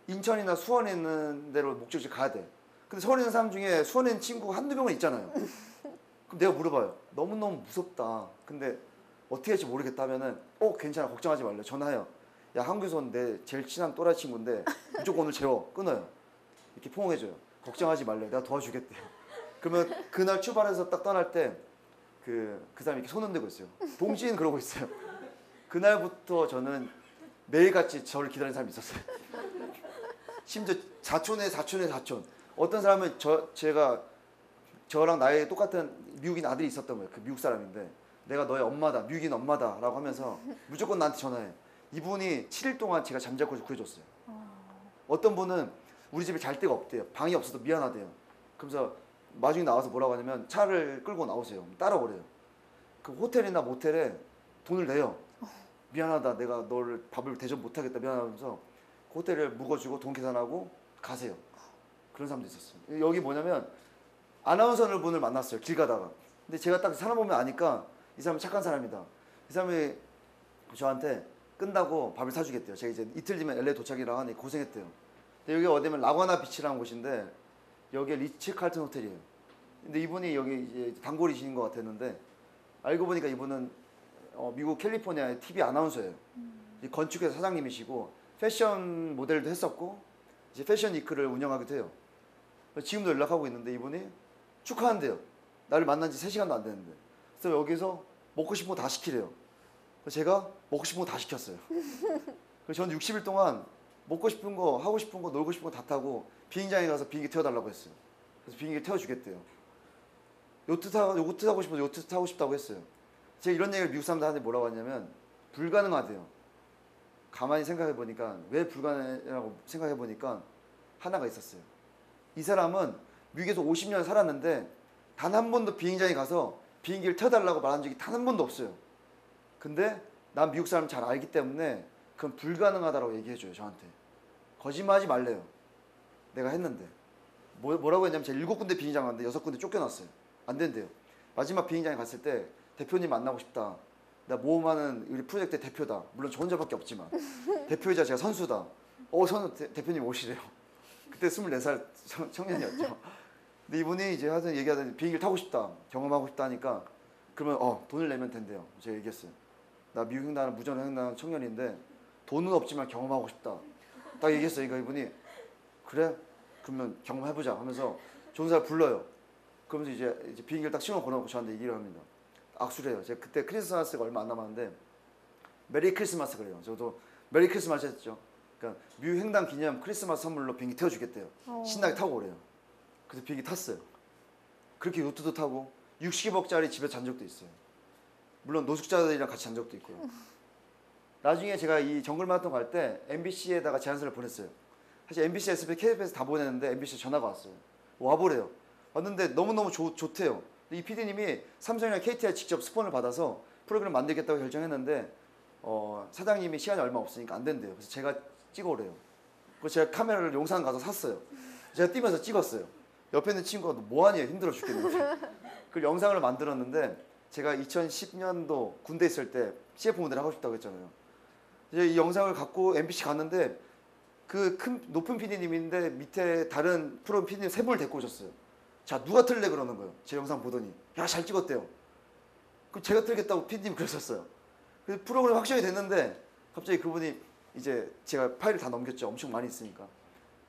인천이나 수원에 있는 데로 목적지 가야 돼. 근데 서울에 있는 사람 중에 수원에 있는 친구가 한두 명은 있잖아요. 그럼 내가 물어봐요. 너무너무 무섭다. 근데 어떻게 할지 모르겠다 하면은 괜찮아. 걱정하지 말래. 전화해요. 야, 한국에서 온 내 제일 친한 또라이 친구인데 무조건 오늘 재워. 끊어요. 이렇게 포옹해줘요. 걱정하지 말래. 내가 도와주겠대. 그러면 그날 출발해서 딱 떠날 때 그 사람이 이렇게 손 흔들고 있어요. 동시에는 그러고 있어요. 그날부터 저는 매일같이 저를 기다리는 사람이 있었어요. 심지어 사촌의 사촌. 어떤 사람은 제가 저랑 나이 똑같은 미국인 아들이 있었던 거예요. 그 미국 사람인데 내가 너의 엄마다. 미국인 엄마다 라고 하면서 무조건 나한테 전화해. 이분이 7일 동안 제가 잠자코 구해줬어요. 어떤 분은 우리 집에 잘 데가 없대요. 방이 없어도 미안하대요. 그러면서 나중에 나와서 뭐라고 하냐면 차를 끌고 나오세요. 따라오래요. 그 호텔이나 모텔에 돈을 내요. 미안하다. 내가 너를 밥을 대접 못하겠다. 미안하면서 그 호텔을 묵어주고 돈 계산하고 가세요. 그런 사람도 있었어요. 여기 뭐냐면 아나운서 분을 만났어요. 길 가다가. 근데 제가 딱 사람 보면 아니까 이 사람은 착한 사람이다. 이 사람이 저한테 끝나고 밥을 사주겠대요. 제가 이제 이틀 뒤면 LA 도착이라고 하니 고생했대요. 근데 여기 어디면 라과나 비치라는 곳인데 여기에 리치 칼튼 호텔이에요. 근데 이분이 여기 이제 단골이신 것 같았는데 알고 보니까 이분은 미국 캘리포니아의 TV 아나운서예요. 건축회사 사장님이시고 패션 모델도 했었고 이제 패션 위크를 운영하기도 해요. 지금도 연락하고 있는데 이분이 축하한대요. 나를 만난 지 3시간도 안 됐는데. 그래서 여기서 먹고 싶은 거 다 시키래요. 그래서 제가 먹고 싶은 거 다 시켰어요. 그래서 저는 60일 동안 먹고 싶은 거, 하고 싶은 거, 놀고 싶은 거 다 타고 비행장에 가서 비행기 태워달라고 했어요. 그래서 비행기 태워주겠대요. 요트 타고 싶어서 요트 타고 싶다고 했어요. 제가 이런 얘기를 미국 사람들한테 뭐라고 하냐면 불가능하대요. 가만히 생각해 보니까 왜 불가능하다고 생각해 보니까 하나가 있었어요. 이 사람은 미국에서 50년 살았는데 단 한 번도 비행장에 가서 비행기를 태워달라고 말한 적이 단 한 번도 없어요. 근데 난 미국 사람 잘 알기 때문에 그건 불가능하다고 얘기해줘요 저한테. 거짓말하지 말래요. 내가 했는데 뭐라고 했냐면 제가 7군데 비행장 갔는데 6군데 쫓겨났어요. 안 된대요. 마지막 비행장에 갔을 때 대표님 만나고 싶다. 나 모험하는 우리 프로젝트 대표다. 물론 저 혼자밖에 없지만 대표이자 제가 선수다. 대표님 오시래요. 그때 24살 청년이었죠. 근데 이분이 이제 하여튼 얘기하더니 비행기를 타고 싶다. 경험하고 싶다 하니까 그러면 돈을 내면 된대요. 제가 얘기했어요. 나 미국 횡단하는 무전 횡단하는 청년인데 돈은 없지만 경험하고 싶다. 딱 얘기했어요. 그러니까 이분이 그래? 그러면 경험해보자 하면서 좋은 사람 불러요. 그러면서 이제 비행기를 딱 신호 걸어놓고 저한테 얘기를 합니다. 악수를 해요. 제가 그때 크리스마스가 얼마 안 남았는데 메리 크리스마스 그래요. 저도 메리 크리스마스 했죠. 그러니까 미국 횡단 기념 크리스마스 선물로 비행기 태워주겠대요. 신나게 타고 오래요. 그래서 비행기 탔어요. 그렇게 요트도 타고 60억짜리 집에 잔 적도 있어요. 물론 노숙자들이랑 같이 잔 적도 있고요. 나중에 제가 이 정글 마라톤 갈 때 MBC에다가 제안서를 보냈어요. 사실 MBC, SBS, KBS 다 보냈는데 MBC 전화가 왔어요. 와보래요. 왔는데 너무너무 좋대요. 이 PD님이 삼성이나 KTI 직접 스폰을 받아서 프로그램 만들겠다고 결정했는데 사장님이 시간이 얼마 없으니까 안 된대요. 그래서 제가 찍어오래요. 그래서 제가 카메라를 용산 가서 샀어요. 제가 뛰면서 찍었어요. 옆에 있는 친구가 너 뭐하니? 힘들어 죽겠는데. 그 영상을 만들었는데 제가 2010년도 군대 있을 때 CF 모델 하고 싶다고 했잖아요. 이제 이 영상을 갖고 MBC 갔는데 그 큰 높은 PD님인데 밑에 다른 프로 PD님 3분을 데리고 오셨어요. 자 누가 틀래 그러는 거예요. 제 영상 보더니 야 잘 찍었대요. 그럼 제가 틀겠다고 PD님 그러셨어요. 그래서 프로그램 확정이 됐는데 갑자기 그분이 이제 제가 파일을 다 넘겼죠. 엄청 많이 있으니까.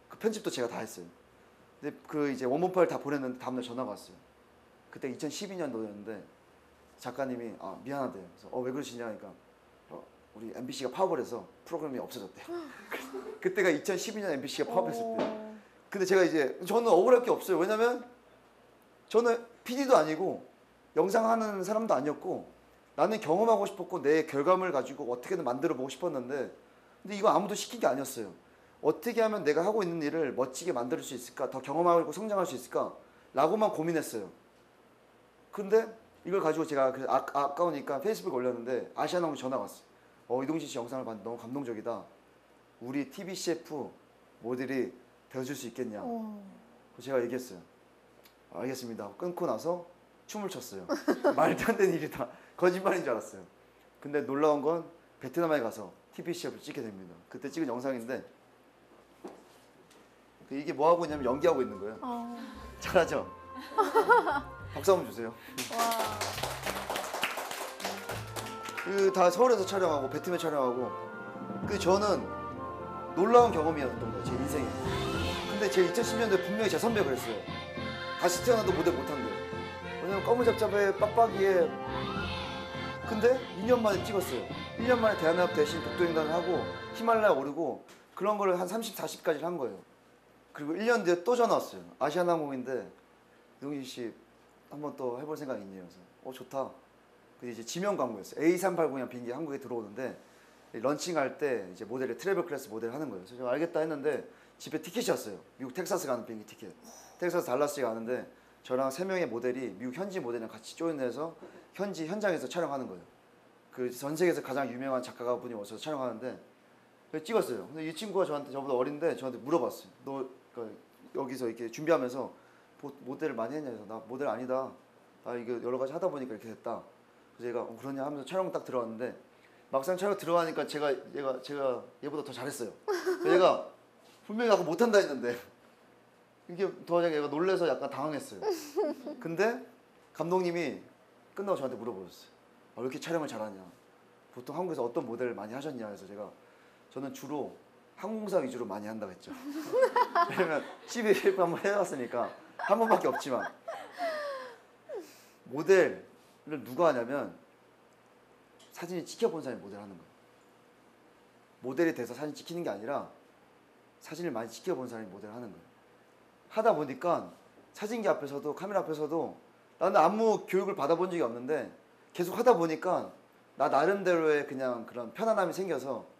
그 편집도 제가 다 했어요. 근데 그 이제 원본 파일 다 보냈는데 다음날 전화가 왔어요. 그때 2012년도였는데 작가님이 미안하대요. 그래서 왜 그러시냐 하니까 우리 MBC가 파업을 해서 프로그램이 없어졌대요. 그때가 2012년 MBC가 파업했었대요. 근데 제가 이제 저는 억울할 게 없어요. 왜냐면 저는 PD도 아니고 영상하는 사람도 아니었고 나는 경험하고 싶었고 내 결과물 가지고 어떻게든 만들어 보고 싶었는데 근데 이거 아무도 시킨 게 아니었어요. 어떻게 하면 내가 하고 있는 일을 멋지게 만들 수 있을까? 더 경험하고 성장할 수 있을까? 라고만 고민했어요. 근데 이걸 가지고 제가 아까우니까 페이스북에 올렸는데 아시아나운서 전화가 왔어요. 이동진 씨 영상을 봤는데 너무 감동적이다. 우리 TV CF 모델이 되어줄 수 있겠냐. 제가 얘기했어요. 알겠습니다. 끊고 나서 춤을 췄어요. 말도 안 되는 일이다. 거짓말인 줄 알았어요. 근데 놀라운 건 베트남에 가서 TV CF를 찍게 됩니다. 그때 찍은 영상인데 이게 뭐 하고 있냐면 연기하고 있는 거예요. 잘하죠? 박수 한번 주세요. 다 서울에서 촬영하고 베트남에 촬영하고 저는 놀라운 경험이었던 거예요. 제 인생에. 근데 제 2010년도에 분명히 제 선배가 그랬어요. 다시 태어나도 모델 못한대. 왜냐면 검은잡잡에 빡빡이에 근데 2년 만에 찍었어요. 1년 만에 대한민국 대신 독도횡단을 하고 히말라야 오르고 그런 거를 한 30, 40까지 한 거예요. 그리고 1년 뒤에 또 전화 왔어요. 아시아나항공인데 이동진 씨 한번 또 해볼 생각 있네요. 그래서 좋다. 근데 이제 지명 광고였어요. A380이라는 비행기 한국에 들어오는데 런칭할 때 이제 모델을 트래블 클래스 모델 하는 거예요. 그래서 제가 알겠다 했는데 집에 티켓이 왔어요. 미국 텍사스 가는 비행기 티켓. 텍사스 달라스 가는데 저랑 3명의 모델이 미국 현지 모델이랑 같이 조인해서 현지 현장에서 촬영하는 거예요. 그 전 세계에서 가장 유명한 작가가 분이 오셔서 촬영하는데 찍었어요. 근데 이 친구가 저보다 어린데 저한테 물어봤어요. 너 여기서 이렇게 준비하면서 모델을 많이 했냐 해서 나 모델 아니다. 나 이거 여러 가지 하다 보니까 이렇게 됐다. 그래서 얘가 그러냐 하면서 촬영 딱 들어갔는데 막상 촬영 들어가니까 제가 얘보다 더 잘했어요. 얘가 분명히 아까 못한다 했는데 이게 더 얘가 놀래서 약간 당황했어요. 근데 감독님이 끝나고 저한테 물어보셨어요. 왜 이렇게 촬영을 잘하냐. 보통 한국에서 어떤 모델을 많이 하셨냐 해서 저는 주로 항공사 위주로 많이 한다고 했죠. 왜냐면 CBF 한번 해봤으니까 한 번밖에 없지만 모델을 누가 하냐면 사진을 찍혀본 사람이 모델 하는 거예요. 모델이 돼서 사진 찍히는 게 아니라 사진을 많이 찍혀본 사람이 모델 하는 거예요. 하다 보니까 사진기 앞에서도 카메라 앞에서도 나는 아무 교육을 받아본 적이 없는데 계속 하다 보니까 나 나름대로의 그냥 그런 편안함이 생겨서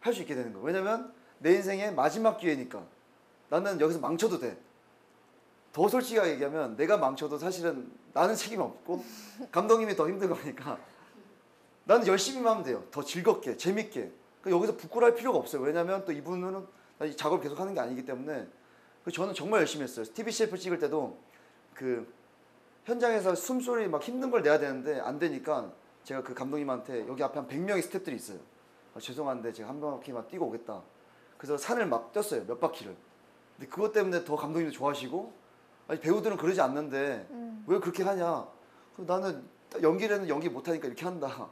할 수 있게 되는 거예요. 왜냐면 내 인생의 마지막 기회니까 나는 여기서 망쳐도 돼. 더 솔직하게 얘기하면 내가 망쳐도 사실은 나는 책임 없고 감독님이 더 힘든 거니까 나는 열심히만 하면 돼요. 더 즐겁게 재밌게. 여기서 부끄러울 필요가 없어요. 왜냐면 또 이분은 이 작업을 계속 하는 게 아니기 때문에. 저는 정말 열심히 했어요. TV CF 찍을 때도 그 현장에서 숨소리 막 힘든 걸 내야 되는데 안 되니까 제가 그 감독님한테 여기 앞에 한 100명의 스태프들이 있어요. 죄송한데 제가 한 바퀴만 뛰고 오겠다. 그래서 산을 막 뛰었어요. 몇 바퀴를. 근데 그것 때문에 더 감독님도 좋아하시고, 아니 배우들은 그러지 않는데 왜 그렇게 하냐. 나는 연기라는 연기 못하니까 이렇게 한다.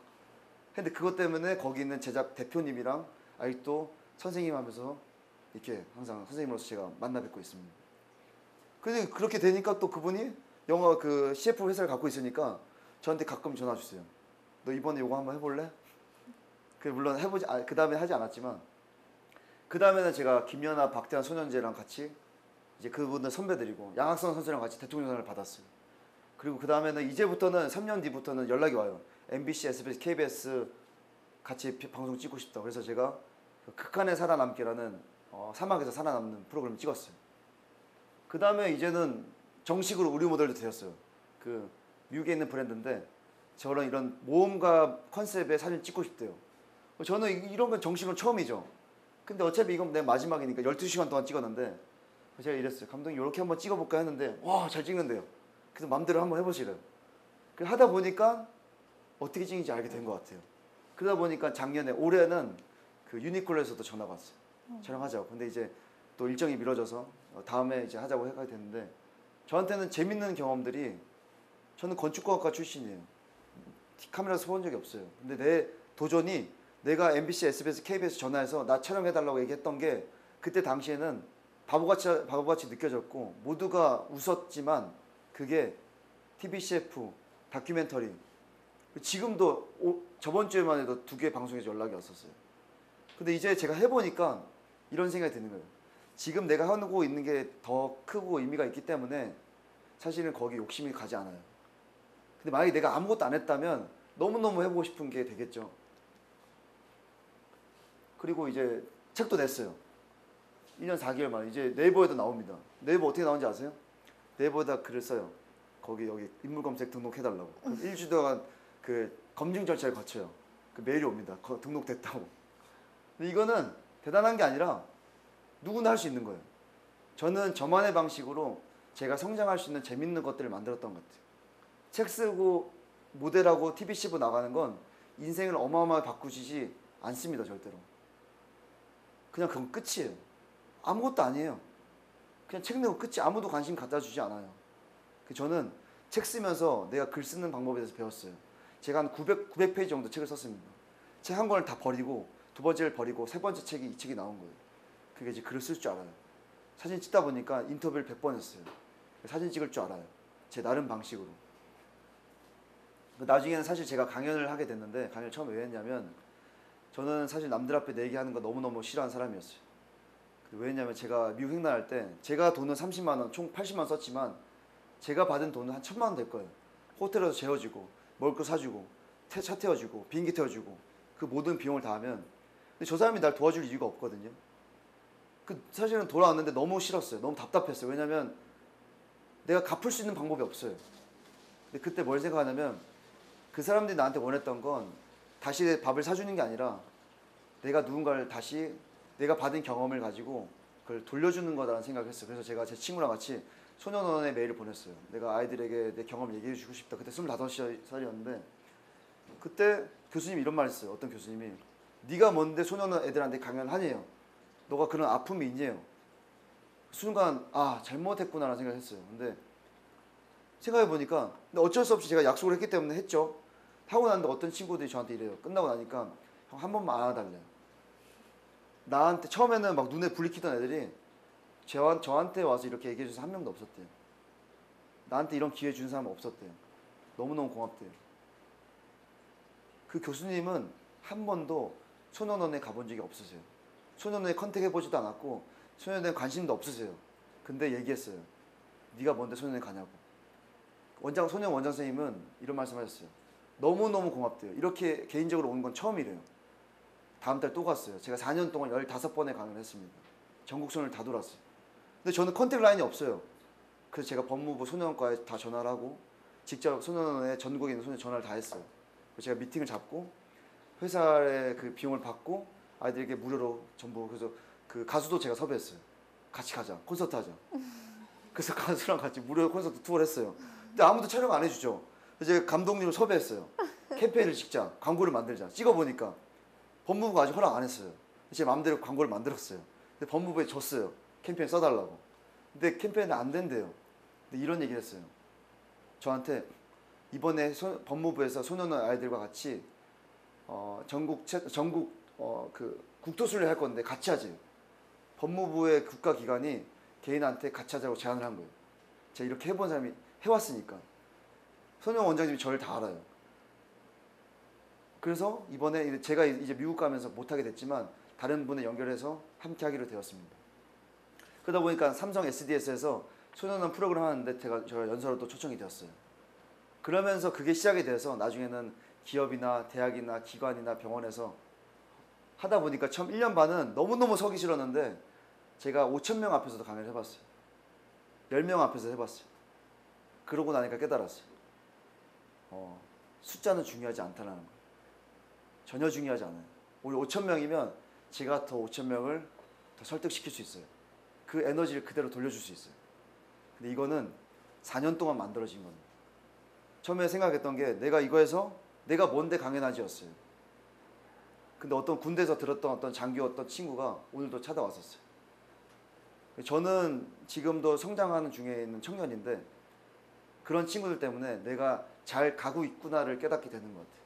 근데 그것 때문에 거기 있는 제작 대표님이랑 아직도 선생님 하면서 이렇게 항상 선생님으로서 제가 만나 뵙고 있습니다. 근데 그렇게 되니까 또 그분이 영화 그 CF 회사를 갖고 있으니까 저한테 가끔 전화 주세요. 너 이번에 이거 한번 해볼래? 물론 해보지, 그 다음에 하지 않았지만, 그 다음에는 제가 김연아, 박태환, 손현재랑 같이 이제 그분들 선배들이고 양학선 선수랑 같이 대통령상을 받았어요. 그리고 그 다음에는 이제부터는 3년 뒤부터는 연락이 와요. MBC, SBS, KBS 같이 방송 찍고 싶다. 그래서 제가 극한의 살아남기라는 사막에서 살아남는 프로그램을 찍었어요. 그 다음에 이제는 정식으로 의류 모델도 되었어요. 그 미국에 있는 브랜드인데 저런 이런 모험가 컨셉의 사진 찍고 싶대요. 저는 이런 건 정식은 처음이죠. 근데 어차피 이건 내 마지막이니까 12시간 동안 찍었는데 제가 이랬어요. 감독님 이렇게 한번 찍어볼까 했는데 와, 잘 찍는데요. 그래서 마음대로 한번 해보시래요. 하다 보니까 어떻게 찍는지 알게 된 것 같아요. 그러다 보니까 작년에, 올해는 그 유니클로에서도 전화가 왔어요. 촬영하자고. 근데 이제 또 일정이 미뤄져서 다음에 이제 하자고 해가 됐는데, 저한테는 재밌는 경험들이, 저는 건축공학과 출신이에요. 카메라 서본 적이 없어요. 근데 내 도전이, 내가 MBC, SBS, KBS 전화해서 나 촬영해달라고 얘기했던 게 그때 당시에는 바보같이 느껴졌고 모두가 웃었지만 그게 TV CF, 다큐멘터리, 지금도 저번 주에만 해도 2개 방송에서 연락이 왔었어요. 근데 이제 제가 해보니까 이런 생각이 드는 거예요. 지금 내가 하고 있는 게 더 크고 의미가 있기 때문에 사실은 거기 욕심이 가지 않아요. 근데 만약에 내가 아무것도 안 했다면 너무너무 해보고 싶은 게 되겠죠. 그리고 이제 책도 냈어요. 1년 4개월 만에. 이제 네이버에도 나옵니다. 네이버 어떻게 나오는지 아세요? 네이버에다 글을 써요. 거기 여기 인물 검색 등록해달라고. 그럼 1주 동안 그 검증 절차를 거쳐요. 그 메일이 옵니다. 등록됐다고. 근데 이거는 대단한 게 아니라 누구나 할 수 있는 거예요. 저는 저만의 방식으로 제가 성장할 수 있는 재밌는 것들을 만들었던 것 같아요. 책 쓰고 모델하고 TV CF 나가는 건 인생을 어마어마하게 바꾸시지 않습니다. 절대로. 그냥 그건 끝이에요. 아무것도 아니에요. 그냥 책 내고 끝이. 아무도 관심 갖다 주지 않아요. 저는 책 쓰면서 내가 글 쓰는 방법에 대해서 배웠어요. 제가 한 900페이지 정도 책을 썼습니다. 책 한 권을 다 버리고 두 번째를 버리고 세 번째 책이 이 책이 나온 거예요. 그게 이제 글을 쓸 줄 알아요. 사진 찍다 보니까 인터뷰를 100번 했어요. 사진 찍을 줄 알아요. 제 나름 방식으로. 나중에는 사실 제가 강연을 하게 됐는데, 강연을 처음에 왜 했냐면 저는 사실 남들 앞에 내 얘기하는 거 너무너무 싫어하는 사람이었어요. 왜냐면 제가 미국 횡단할 때 제가 돈은 30만 원, 총 80만 원 썼지만 제가 받은 돈은 한 1000만 원 될 거예요. 호텔에서 재워주고 먹을 거 사주고 차 태워주고 비행기 태워주고 그 모든 비용을 다 하면, 근데 저 사람이 날 도와줄 이유가 없거든요. 사실은 돌아왔는데 너무 싫었어요. 너무 답답했어요. 왜냐면 내가 갚을 수 있는 방법이 없어요. 근데 그때 뭘 생각하냐면 그 사람들이 나한테 원했던 건 다시 밥을 사주는 게 아니라 내가 누군가를 다시 내가 받은 경험을 가지고 그걸 돌려주는 거다라는 생각을 했어요. 그래서 제가 제 친구랑 같이 소년원에 메일을 보냈어요. 내가 아이들에게 내 경험을 얘기해 주고 싶다. 그때 25살이었는데 그때 교수님이 이런 말 했어요. 어떤 교수님이, 네가 뭔데 소년원 애들한테 강연을 하냐요. 너가 그런 아픔이 있냐요. 순간 잘못했구나라는 생각을 했어요. 근데 생각해보니까, 근데 어쩔 수 없이 제가 약속을 했기 때문에 했죠. 하고 났는데 어떤 친구들이 저한테 이래요. 끝나고 나니까 형 한 번만 안아달래요. 나한테 처음에는 막 눈에 불이 켜던 애들이 저한테 와서 이렇게 얘기해 줘서 한 명도 없었대요. 나한테 이런 기회 준 사람은 없었대요. 너무너무 고맙대요. 그 교수님은 한 번도 소년원에 가본 적이 없으세요. 소년원에 컨택해보지도 않았고 소년원에 관심도 없으세요. 근데 얘기했어요. 네가 뭔데 소년원에 가냐고. 소년 원장 선생님은 이런 말씀하셨어요. 너무너무 고맙대요. 이렇게 개인적으로 온 건 처음이래요. 다음 달 또 갔어요. 제가 4년 동안 15번의 강연을 했습니다. 전국 소년을 다 돌았어요. 근데 저는 컨택 라인이 없어요. 그래서 제가 법무부 소년원과에 다 전화를 하고 직접 소년원에 전국에 있는 소년 전화를 다 했어요. 제가 미팅을 잡고 회사의 그 비용을 받고 아이들에게 무료로 전부. 그래서 그 가수도 제가 섭외했어요. 같이 가자, 콘서트 하자. 그래서 가수랑 같이 무료 콘서트 투어를 했어요. 근데 아무도 촬영 안 해주죠. 그래서 제가 감독님을 섭외했어요. 캠페인을 찍자, 광고를 만들자. 찍어보니까 법무부가 아직 허락 안 했어요. 제 마음대로 광고를 만들었어요. 근데 법무부에 줬어요. 캠페인 써달라고. 근데 캠페인은 안 된대요. 근데 이런 얘기를 했어요. 저한테 이번에 법무부에서 소년원 아이들과 같이 전국 그 국토순례 할 건데 같이 하지. 법무부의 국가기관이 개인한테 같이 하자고 제안을 한 거예요. 제가 이렇게 해본 사람이 해왔으니까. 손영 원장님이 저를 다 알아요. 그래서 이번에 제가 이제 미국 가면서 못하게 됐지만 다른 분을 연결해서 함께 하기로 되었습니다. 그러다 보니까 삼성 SDS에서 소년원 프로그램 하는데 제가 연설로 또 초청이 되었어요. 그러면서 그게 시작이 돼서 나중에는 기업이나 대학이나 기관이나 병원에서 하다 보니까 처음 1년 반은 너무너무 서기 싫었는데 제가 5,000명 앞에서도 강연을 해봤어요. 10명 앞에서 해봤어요. 그러고 나니까 깨달았어요. 숫자는 중요하지 않다는 거. 전혀 중요하지 않아요. 우리 5,000명이면 제가 더 5,000명을 더 설득시킬 수 있어요. 그 에너지를 그대로 돌려줄 수 있어요. 근데 이거는 4년 동안 만들어진 겁니다. 처음에 생각했던 게 내가 이거에서 내가 뭔데 강연하지였어요. 근데 어떤 군대에서 들었던 어떤 장교 어떤 친구가 오늘도 찾아왔었어요. 저는 지금도 성장하는 중에 있는 청년인데 그런 친구들 때문에 내가 잘 가고 있구나를 깨닫게 되는 것 같아요.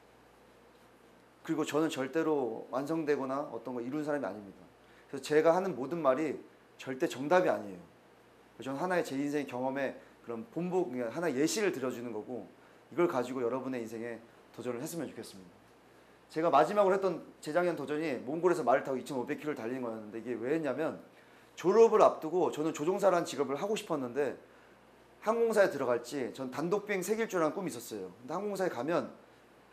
그리고 저는 절대로 완성되거나 어떤 거 이룬 사람이 아닙니다. 그래서 제가 하는 모든 말이 절대 정답이 아니에요. 저는 하나의 제 인생 경험에 그런 본보, 하나의 예시를 들어주는 거고 이걸 가지고 여러분의 인생에 도전을 했으면 좋겠습니다. 제가 마지막으로 했던 재작년 도전이 몽골에서 말을 타고 2,500km를 달리는 거였는데 이게 왜 했냐면 졸업을 앞두고 저는 조종사라는 직업을 하고 싶었는데 항공사에 들어갈지 전 단독비행 새길 줄 아는 꿈이 있었어요. 근데 항공사에 가면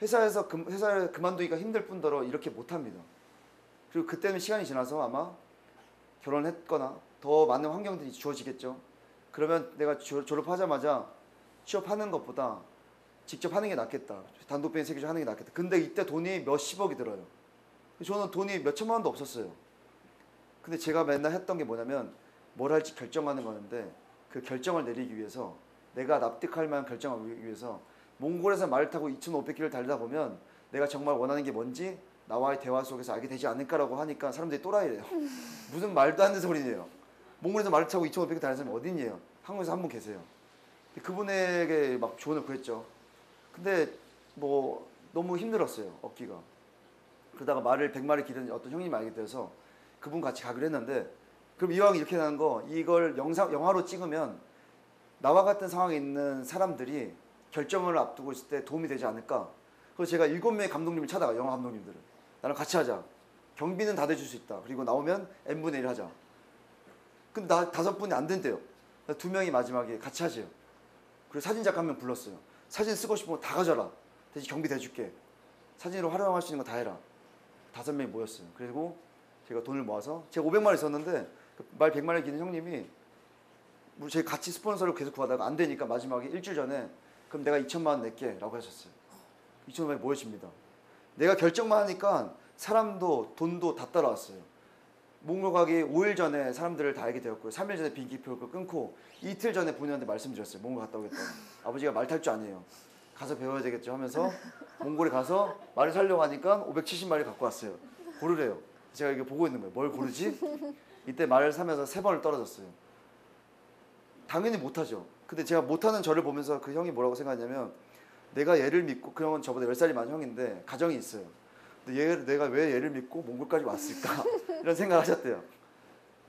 회사를 그만두기가 힘들 뿐더러 이렇게 못합니다. 그리고 그때는 시간이 지나서 아마 결혼했거나 더 많은 환경들이 주어지겠죠. 그러면 내가 졸업하자마자 취업하는 것보다 직접 하는 게 낫겠다. 단독비행 새기주 하는 게 낫겠다. 근데 이때 돈이 몇십억이 들어요. 저는 돈이 몇천만 원도 없었어요. 근데 제가 맨날 했던 게 뭐냐면 뭘 할지 결정하는 거였는데 그 결정을 내리기 위해서 내가 납득할 만한 결정을 하기 위해서 몽골에서 말을 타고 2,500km를 달리다 보면 내가 정말 원하는 게 뭔지 나와의 대화 속에서 알게 되지 않을까라고 하니까 사람들이 또라이래요. 무슨 말도 안 되는 소리네요. 몽골에서 말을 타고 2,500km 달리는 사람이 어디 있냐요. 한국에서 한 분 계세요. 그분에게 막 조언을 구했죠. 근데 뭐 너무 힘들었어요. 얻기가. 그러다가 말을 100마리 기르는 어떤 형님이 알게 돼서 그분 같이 가기로 했는데 그럼 이왕 이렇게 하는 거 이걸 영화로 찍으면 나와 같은 상황에 있는 사람들이 결정을 앞두고 있을 때 도움이 되지 않을까. 그래서 제가 7명의 감독님을 찾아가요. 영화 감독님들을. 나랑 같이 하자. 경비는 다 대줄 수 있다. 그리고 나오면 n분의 1 하자. 근데 5분이 안 된대요. 2명이 마지막에 같이 하재요. 그리고 사진작가 1명 불렀어요. 사진 쓰고 싶으면 다 가져라. 대신 경비 대줄게. 사진으로 활용할 수 있는 거 다 해라. 5명이 모였어요. 그리고 제가 돈을 모아서 제가 500마리 있었는데 말 100마리 기는 형님이 제가 같이 스폰서를 계속 구하다가 안 되니까 마지막에 일주일 전에 그럼 내가 2천만 원 낼게 라고 하셨어요. 2천만 원이 모여집니다. 내가 결정만 하니까 사람도 돈도 다 따라왔어요. 몽골 가기 5일 전에 사람들을 다 알게 되었고요. 3일 전에 비행기표를 끊고 이틀 전에 본인한테 말씀드렸어요. 몽골 갔다 오겠다고. 아버지가 말 탈 줄 아네요. 가서 배워야 되겠죠 하면서 몽골에 가서 말을 살려고 하니까 570마리 갖고 왔어요. 고르래요. 제가 이게 보고 있는 거예요. 뭘 고르지? 이때 말을 사면서 3번을 떨어졌어요. 당연히 못하죠. 근데 제가 못하는 저를 보면서 그 형이 뭐라고 생각하냐면 내가 얘를 믿고 그 형은 저보다 10살이 많은 형인데 가정이 있어요. 근데 내가 왜 얘를 믿고 몽골까지 왔을까? 이런 생각을 하셨대요.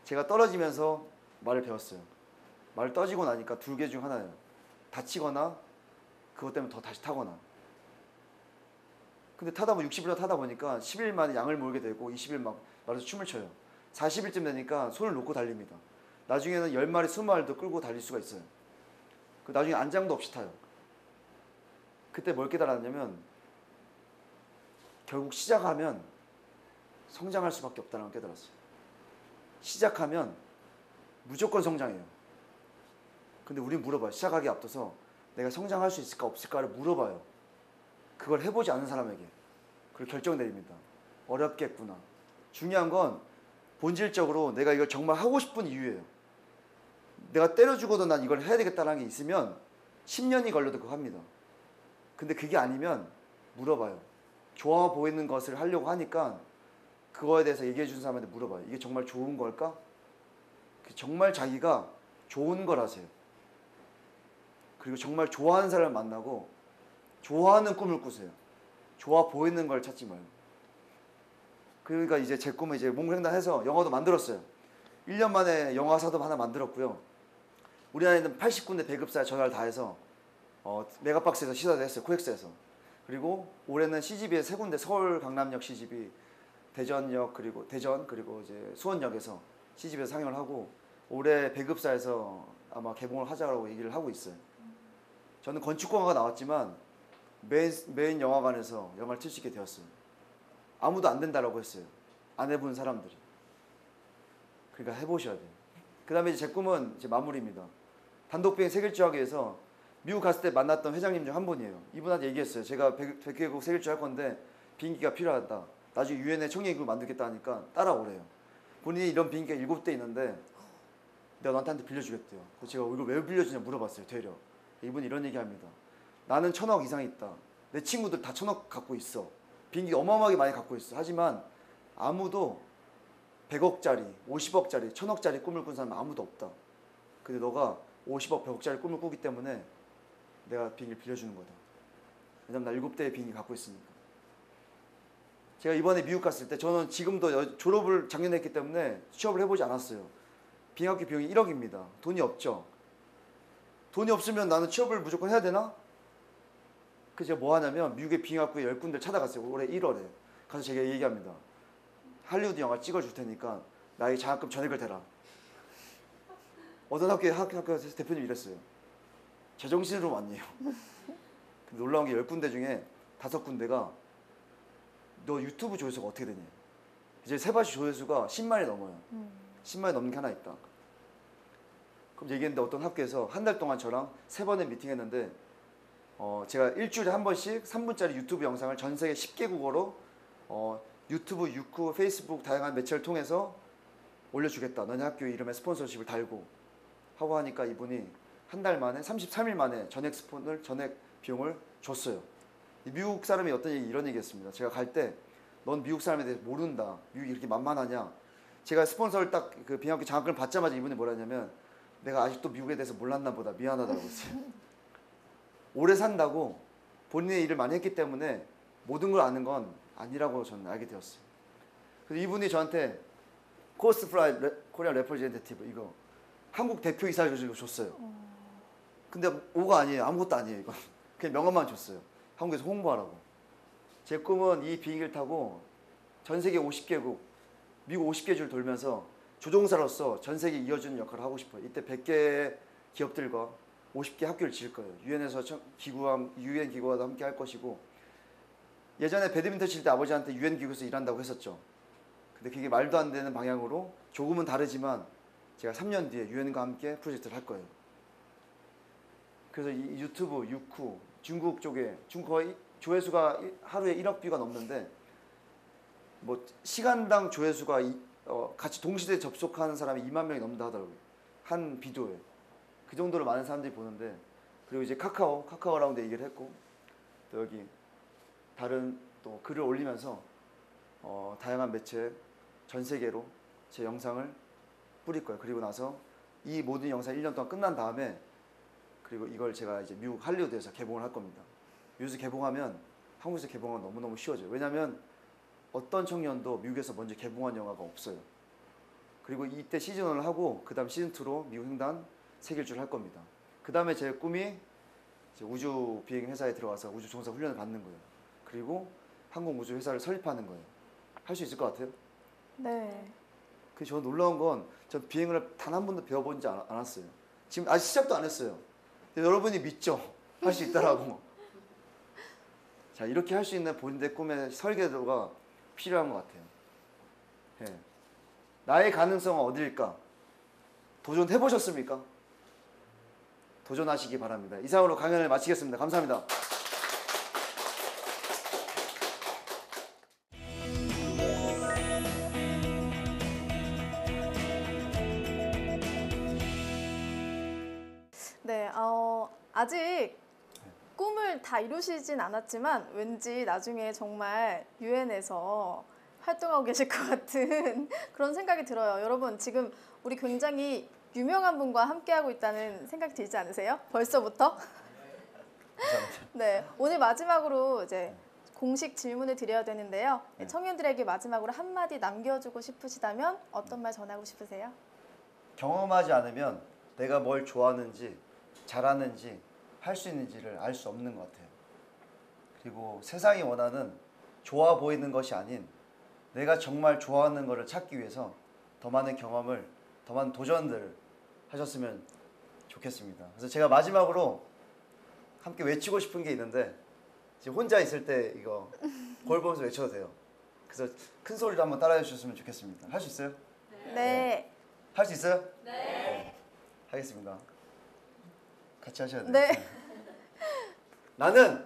제가 떨어지면서 말을 배웠어요. 말을 떠지고 나니까 2개 중 하나예요. 다치거나 그것 때문에 더 다시 타거나. 근데 타다 보면 60일 타다 보니까 10일 만에 양을 몰게 되고 20일 막 말에서 춤을 춰요. 40일쯤 되니까 손을 놓고 달립니다. 나중에는 10마리, 20마리도 끌고 달릴 수가 있어요. 나중에 안장도 없이 타요. 그때 뭘 깨달았냐면 결국 시작하면 성장할 수밖에 없다는 걸 깨달았어요. 시작하면 무조건 성장해요. 근데 우린 물어봐요. 시작하기 앞서서 내가 성장할 수 있을까 없을까를 물어봐요. 그걸 해보지 않은 사람에게. 그걸 결정 내립니다. 어렵겠구나. 중요한 건 본질적으로 내가 이걸 정말 하고 싶은 이유예요. 내가 때려 죽어도 난 이걸 해야 되겠다는 게 있으면 10년이 걸려도 그거 합니다. 근데 그게 아니면 물어봐요. 좋아 보이는 것을 하려고 하니까 그거에 대해서 얘기해 준 사람한테 물어봐요. 이게 정말 좋은 걸까? 정말 자기가 좋은 거라세요. 그리고 정말 좋아하는 사람을 만나고 좋아하는 꿈을 꾸세요. 좋아 보이는 걸 찾지 말고. 그러니까 이제 제 꿈은 이제 몽골횡단해서 영화도 만들었어요. 1년 만에 영화사도 하나 만들었고요. 우리나라에는 80군데 배급사에 전화를 다 해서 메가박스에서 시사도 했어요. 코엑스에서. 그리고 올해는 CGV에 3군데, 서울 강남역 CGV, 대전역 그리고 이제 수원역에서 CGV에서 상영을 하고 올해 배급사에서 아마 개봉을 하자고 얘기를 하고 있어요. 저는 건축공학과 나왔지만 메인 영화관에서 영화를 틀 수 있게 되었어요. 아무도 안 된다라고 했어요. 안 해본 사람들이. 그러니까 해보셔야 돼요. 그 다음에 이제 제 꿈은 이제 마무리입니다. 단독비행 세계일주 하기 위해서 미국 갔을 때 만났던 회장님 중 한 분이에요. 이분한테 얘기했어요. 제가 100개국 세계일주 할 건데 비행기가 필요하다. 나중에 유엔에 청년기구 만들겠다 하니까 따라오래요. 본인이 이런 비행기가 7대 있는데 내가 너한테 빌려주겠대요. 그래서 제가 이걸 왜 빌려주냐 물어봤어요. 되려. 이분이 이런 얘기합니다. 나는 1000억 이상 있다. 내 친구들 다 1000억 갖고 있어. 비행기 어마어마하게 많이 갖고 있어. 하지만 아무도 100억짜리, 50억짜리, 1000억짜리 꿈을 꾼 사람은 아무도 없다. 근데 너가 50억, 100억짜리 꿈을 꾸기 때문에 내가 비행기를 빌려주는 거다. 왜냐면 나 7대의 비행기 갖고 있으니까. 제가 이번에 미국 갔을 때 저는 지금도 졸업을 작년에 했기 때문에 취업을 해보지 않았어요. 비행학교 비용이 1억입니다. 돈이 없죠. 돈이 없으면 나는 취업을 무조건 해야 되나? 그래서 제가 뭐 하냐면 미국의 비행학교에 10군데를 찾아갔어요. 올해 1월에. 가서 제가 얘기합니다. 할리우드 영화 찍어줄 테니까 나의 장학금 전액을 대라. 어떤 학교에서 대표님이 이랬어요. 제정신으로 왔네요. 놀라운 게 10군데 중에 5군데가 너 유튜브 조회수가 어떻게 되냐. 이제 세바시 조회수가 10만이 넘어요. 10만이 넘는 게 하나 있다. 그럼 얘기했는데 어떤 학교에서 한 달 동안 저랑 3번의 미팅했는데 제가 일주일에 한 번씩 3분짜리 유튜브 영상을 전 세계 10개국어로 유튜브, 유쿠, 페이스북 다양한 매체를 통해서 올려주겠다. 너네 학교 이름에 스폰서십을 달고 하고 하니까 이분이 한 달 만에 33일 만에 전액 비용을 줬어요. 미국 사람이 이런 얘기했습니다. 제가 갈 때 넌 미국 사람에 대해서 모른다. 미국이 이렇게 만만하냐. 제가 스폰서를 딱 그 비행학교 장학금을 받자마자 이분이 뭐라 했냐면 내가 아직도 미국에 대해서 몰랐나 보다. 미안하다고 했어요. 오래 산다고 본인의 일을 많이 했기 때문에 모든 걸 아는 건 아니라고 저는 알게 되었어요. 그래서 이분이 저한테 코스프라이 코리안 레프레젠테티브 이거 한국 대표이사를 줬어요. 근데 5가 아니에요. 아무것도 아니에요. 이건 그냥 명함만 줬어요. 한국에서 홍보하라고. 제 꿈은 이 비행기를 타고 전 세계 50개국 미국 50개 줄 돌면서 조종사로서 전 세계 이어주는 역할을 하고 싶어요. 이때 100개 기업들과 50개 학교를 지을 거예요. 유엔에서 유엔 기구와도 함께 할 것이고 예전에 배드민턴 칠 때 아버지한테 유엔 기구에서 일한다고 했었죠. 근데 그게 말도 안 되는 방향으로 조금은 다르지만 제가 3년 뒤에 유엔과 함께 프로젝트를 할 거예요. 그래서 이 유튜브, 유쿠, 중국 쪽에 거의 조회수가 하루에 1억 뷰가 넘는데 뭐 시간당 조회수가 같이 동시대에 접속하는 사람이 2만 명이 넘는다 하더라고요. 한 비디오에. 그 정도로 많은 사람들이 보는데 그리고 이제 카카오라운드 얘기를 했고 또 여기 다른 또 글을 올리면서 다양한 매체 전 세계로 제 영상을 뿌릴 거예요. 그리고 나서 이 모든 영상이 1년 동안 끝난 다음에 그리고 이걸 제가 이제 미국 할리우드에서 개봉을 할 겁니다. 미국에서 개봉하면 한국에서 개봉하면 너무너무 쉬워져요. 왜냐하면 어떤 청년도 미국에서 먼저 개봉한 영화가 없어요. 그리고 이때 시즌1을 하고 그 다음 시즌2로 미국 횡단 세계일주를 할 겁니다. 그 다음에 제 꿈이 이제 우주 비행 회사에 들어가서 우주 종사 훈련을 받는 거예요. 그리고 항공우주 회사를 설립하는 거예요. 할 수 있을 것 같아요? 네. 저 놀라운 건 전 비행을 단 한 번도 배워보지 않았어요. 지금 아직 시작도 안 했어요. 근데 여러분이 믿죠? 할 수 있다라고. 자, 이렇게 할 수 있는 본인의 꿈의 설계도가 필요한 것 같아요. 예. 나의 가능성은 어디일까? 도전해보셨습니까? 도전하시기 바랍니다. 이상으로 강연을 마치겠습니다. 감사합니다. 아직 꿈을 다 이루시진 않았지만 왠지 나중에 정말 유엔에서 활동하고 계실 것 같은 그런 생각이 들어요. 여러분 지금 우리 굉장히 유명한 분과 함께하고 있다는 생각이 들지 않으세요? 벌써부터? 감사합니다. 네, 오늘 마지막으로 이제 공식 질문을 드려야 되는데요. 네. 청년들에게 마지막으로 한마디 남겨주고 싶으시다면 어떤 말 전하고 싶으세요? 경험하지 않으면 내가 뭘 좋아하는지 잘하는지 할 수 있는지를 알 수 없는 것 같아요. 그리고 세상이 원하는 좋아 보이는 것이 아닌 내가 정말 좋아하는 것을 찾기 위해서 더 많은 경험을, 더 많은 도전들을 하셨으면 좋겠습니다. 그래서 제가 마지막으로 함께 외치고 싶은 게 있는데 지금 혼자 있을 때 이거 거울 보면서 외쳐도 돼요. 그래서 큰 소리로 한번 따라해 주셨으면 좋겠습니다. 할 수 있어요? 네. 할 수 있어요? 네. 하겠습니다. 같이 하셔야 돼요. 네. 나는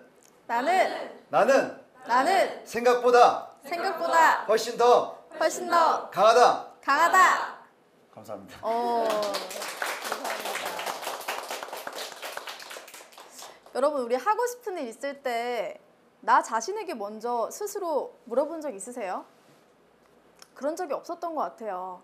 생각보다 훨씬 더 훨씬 더 강하다. 강하다. 감사합니다. 감사합니다. 여러분 우리 하고 싶은 일 있을 때 나 자신에게 먼저 스스로 물어본 적 있으세요? 그런 적이 없었던 것 같아요.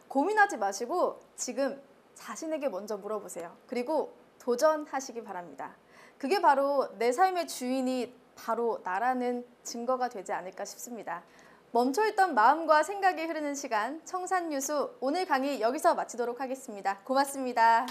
고민하지 마시고 지금 자신에게 먼저 물어보세요. 그리고 도전하시기 바랍니다. 그게 바로 내 삶의 주인이 바로 나라는 증거가 되지 않을까 싶습니다. 멈춰있던 마음과 생각이 흐르는 시간 청산유수 오늘 강의 여기서 마치도록 하겠습니다. 고맙습니다.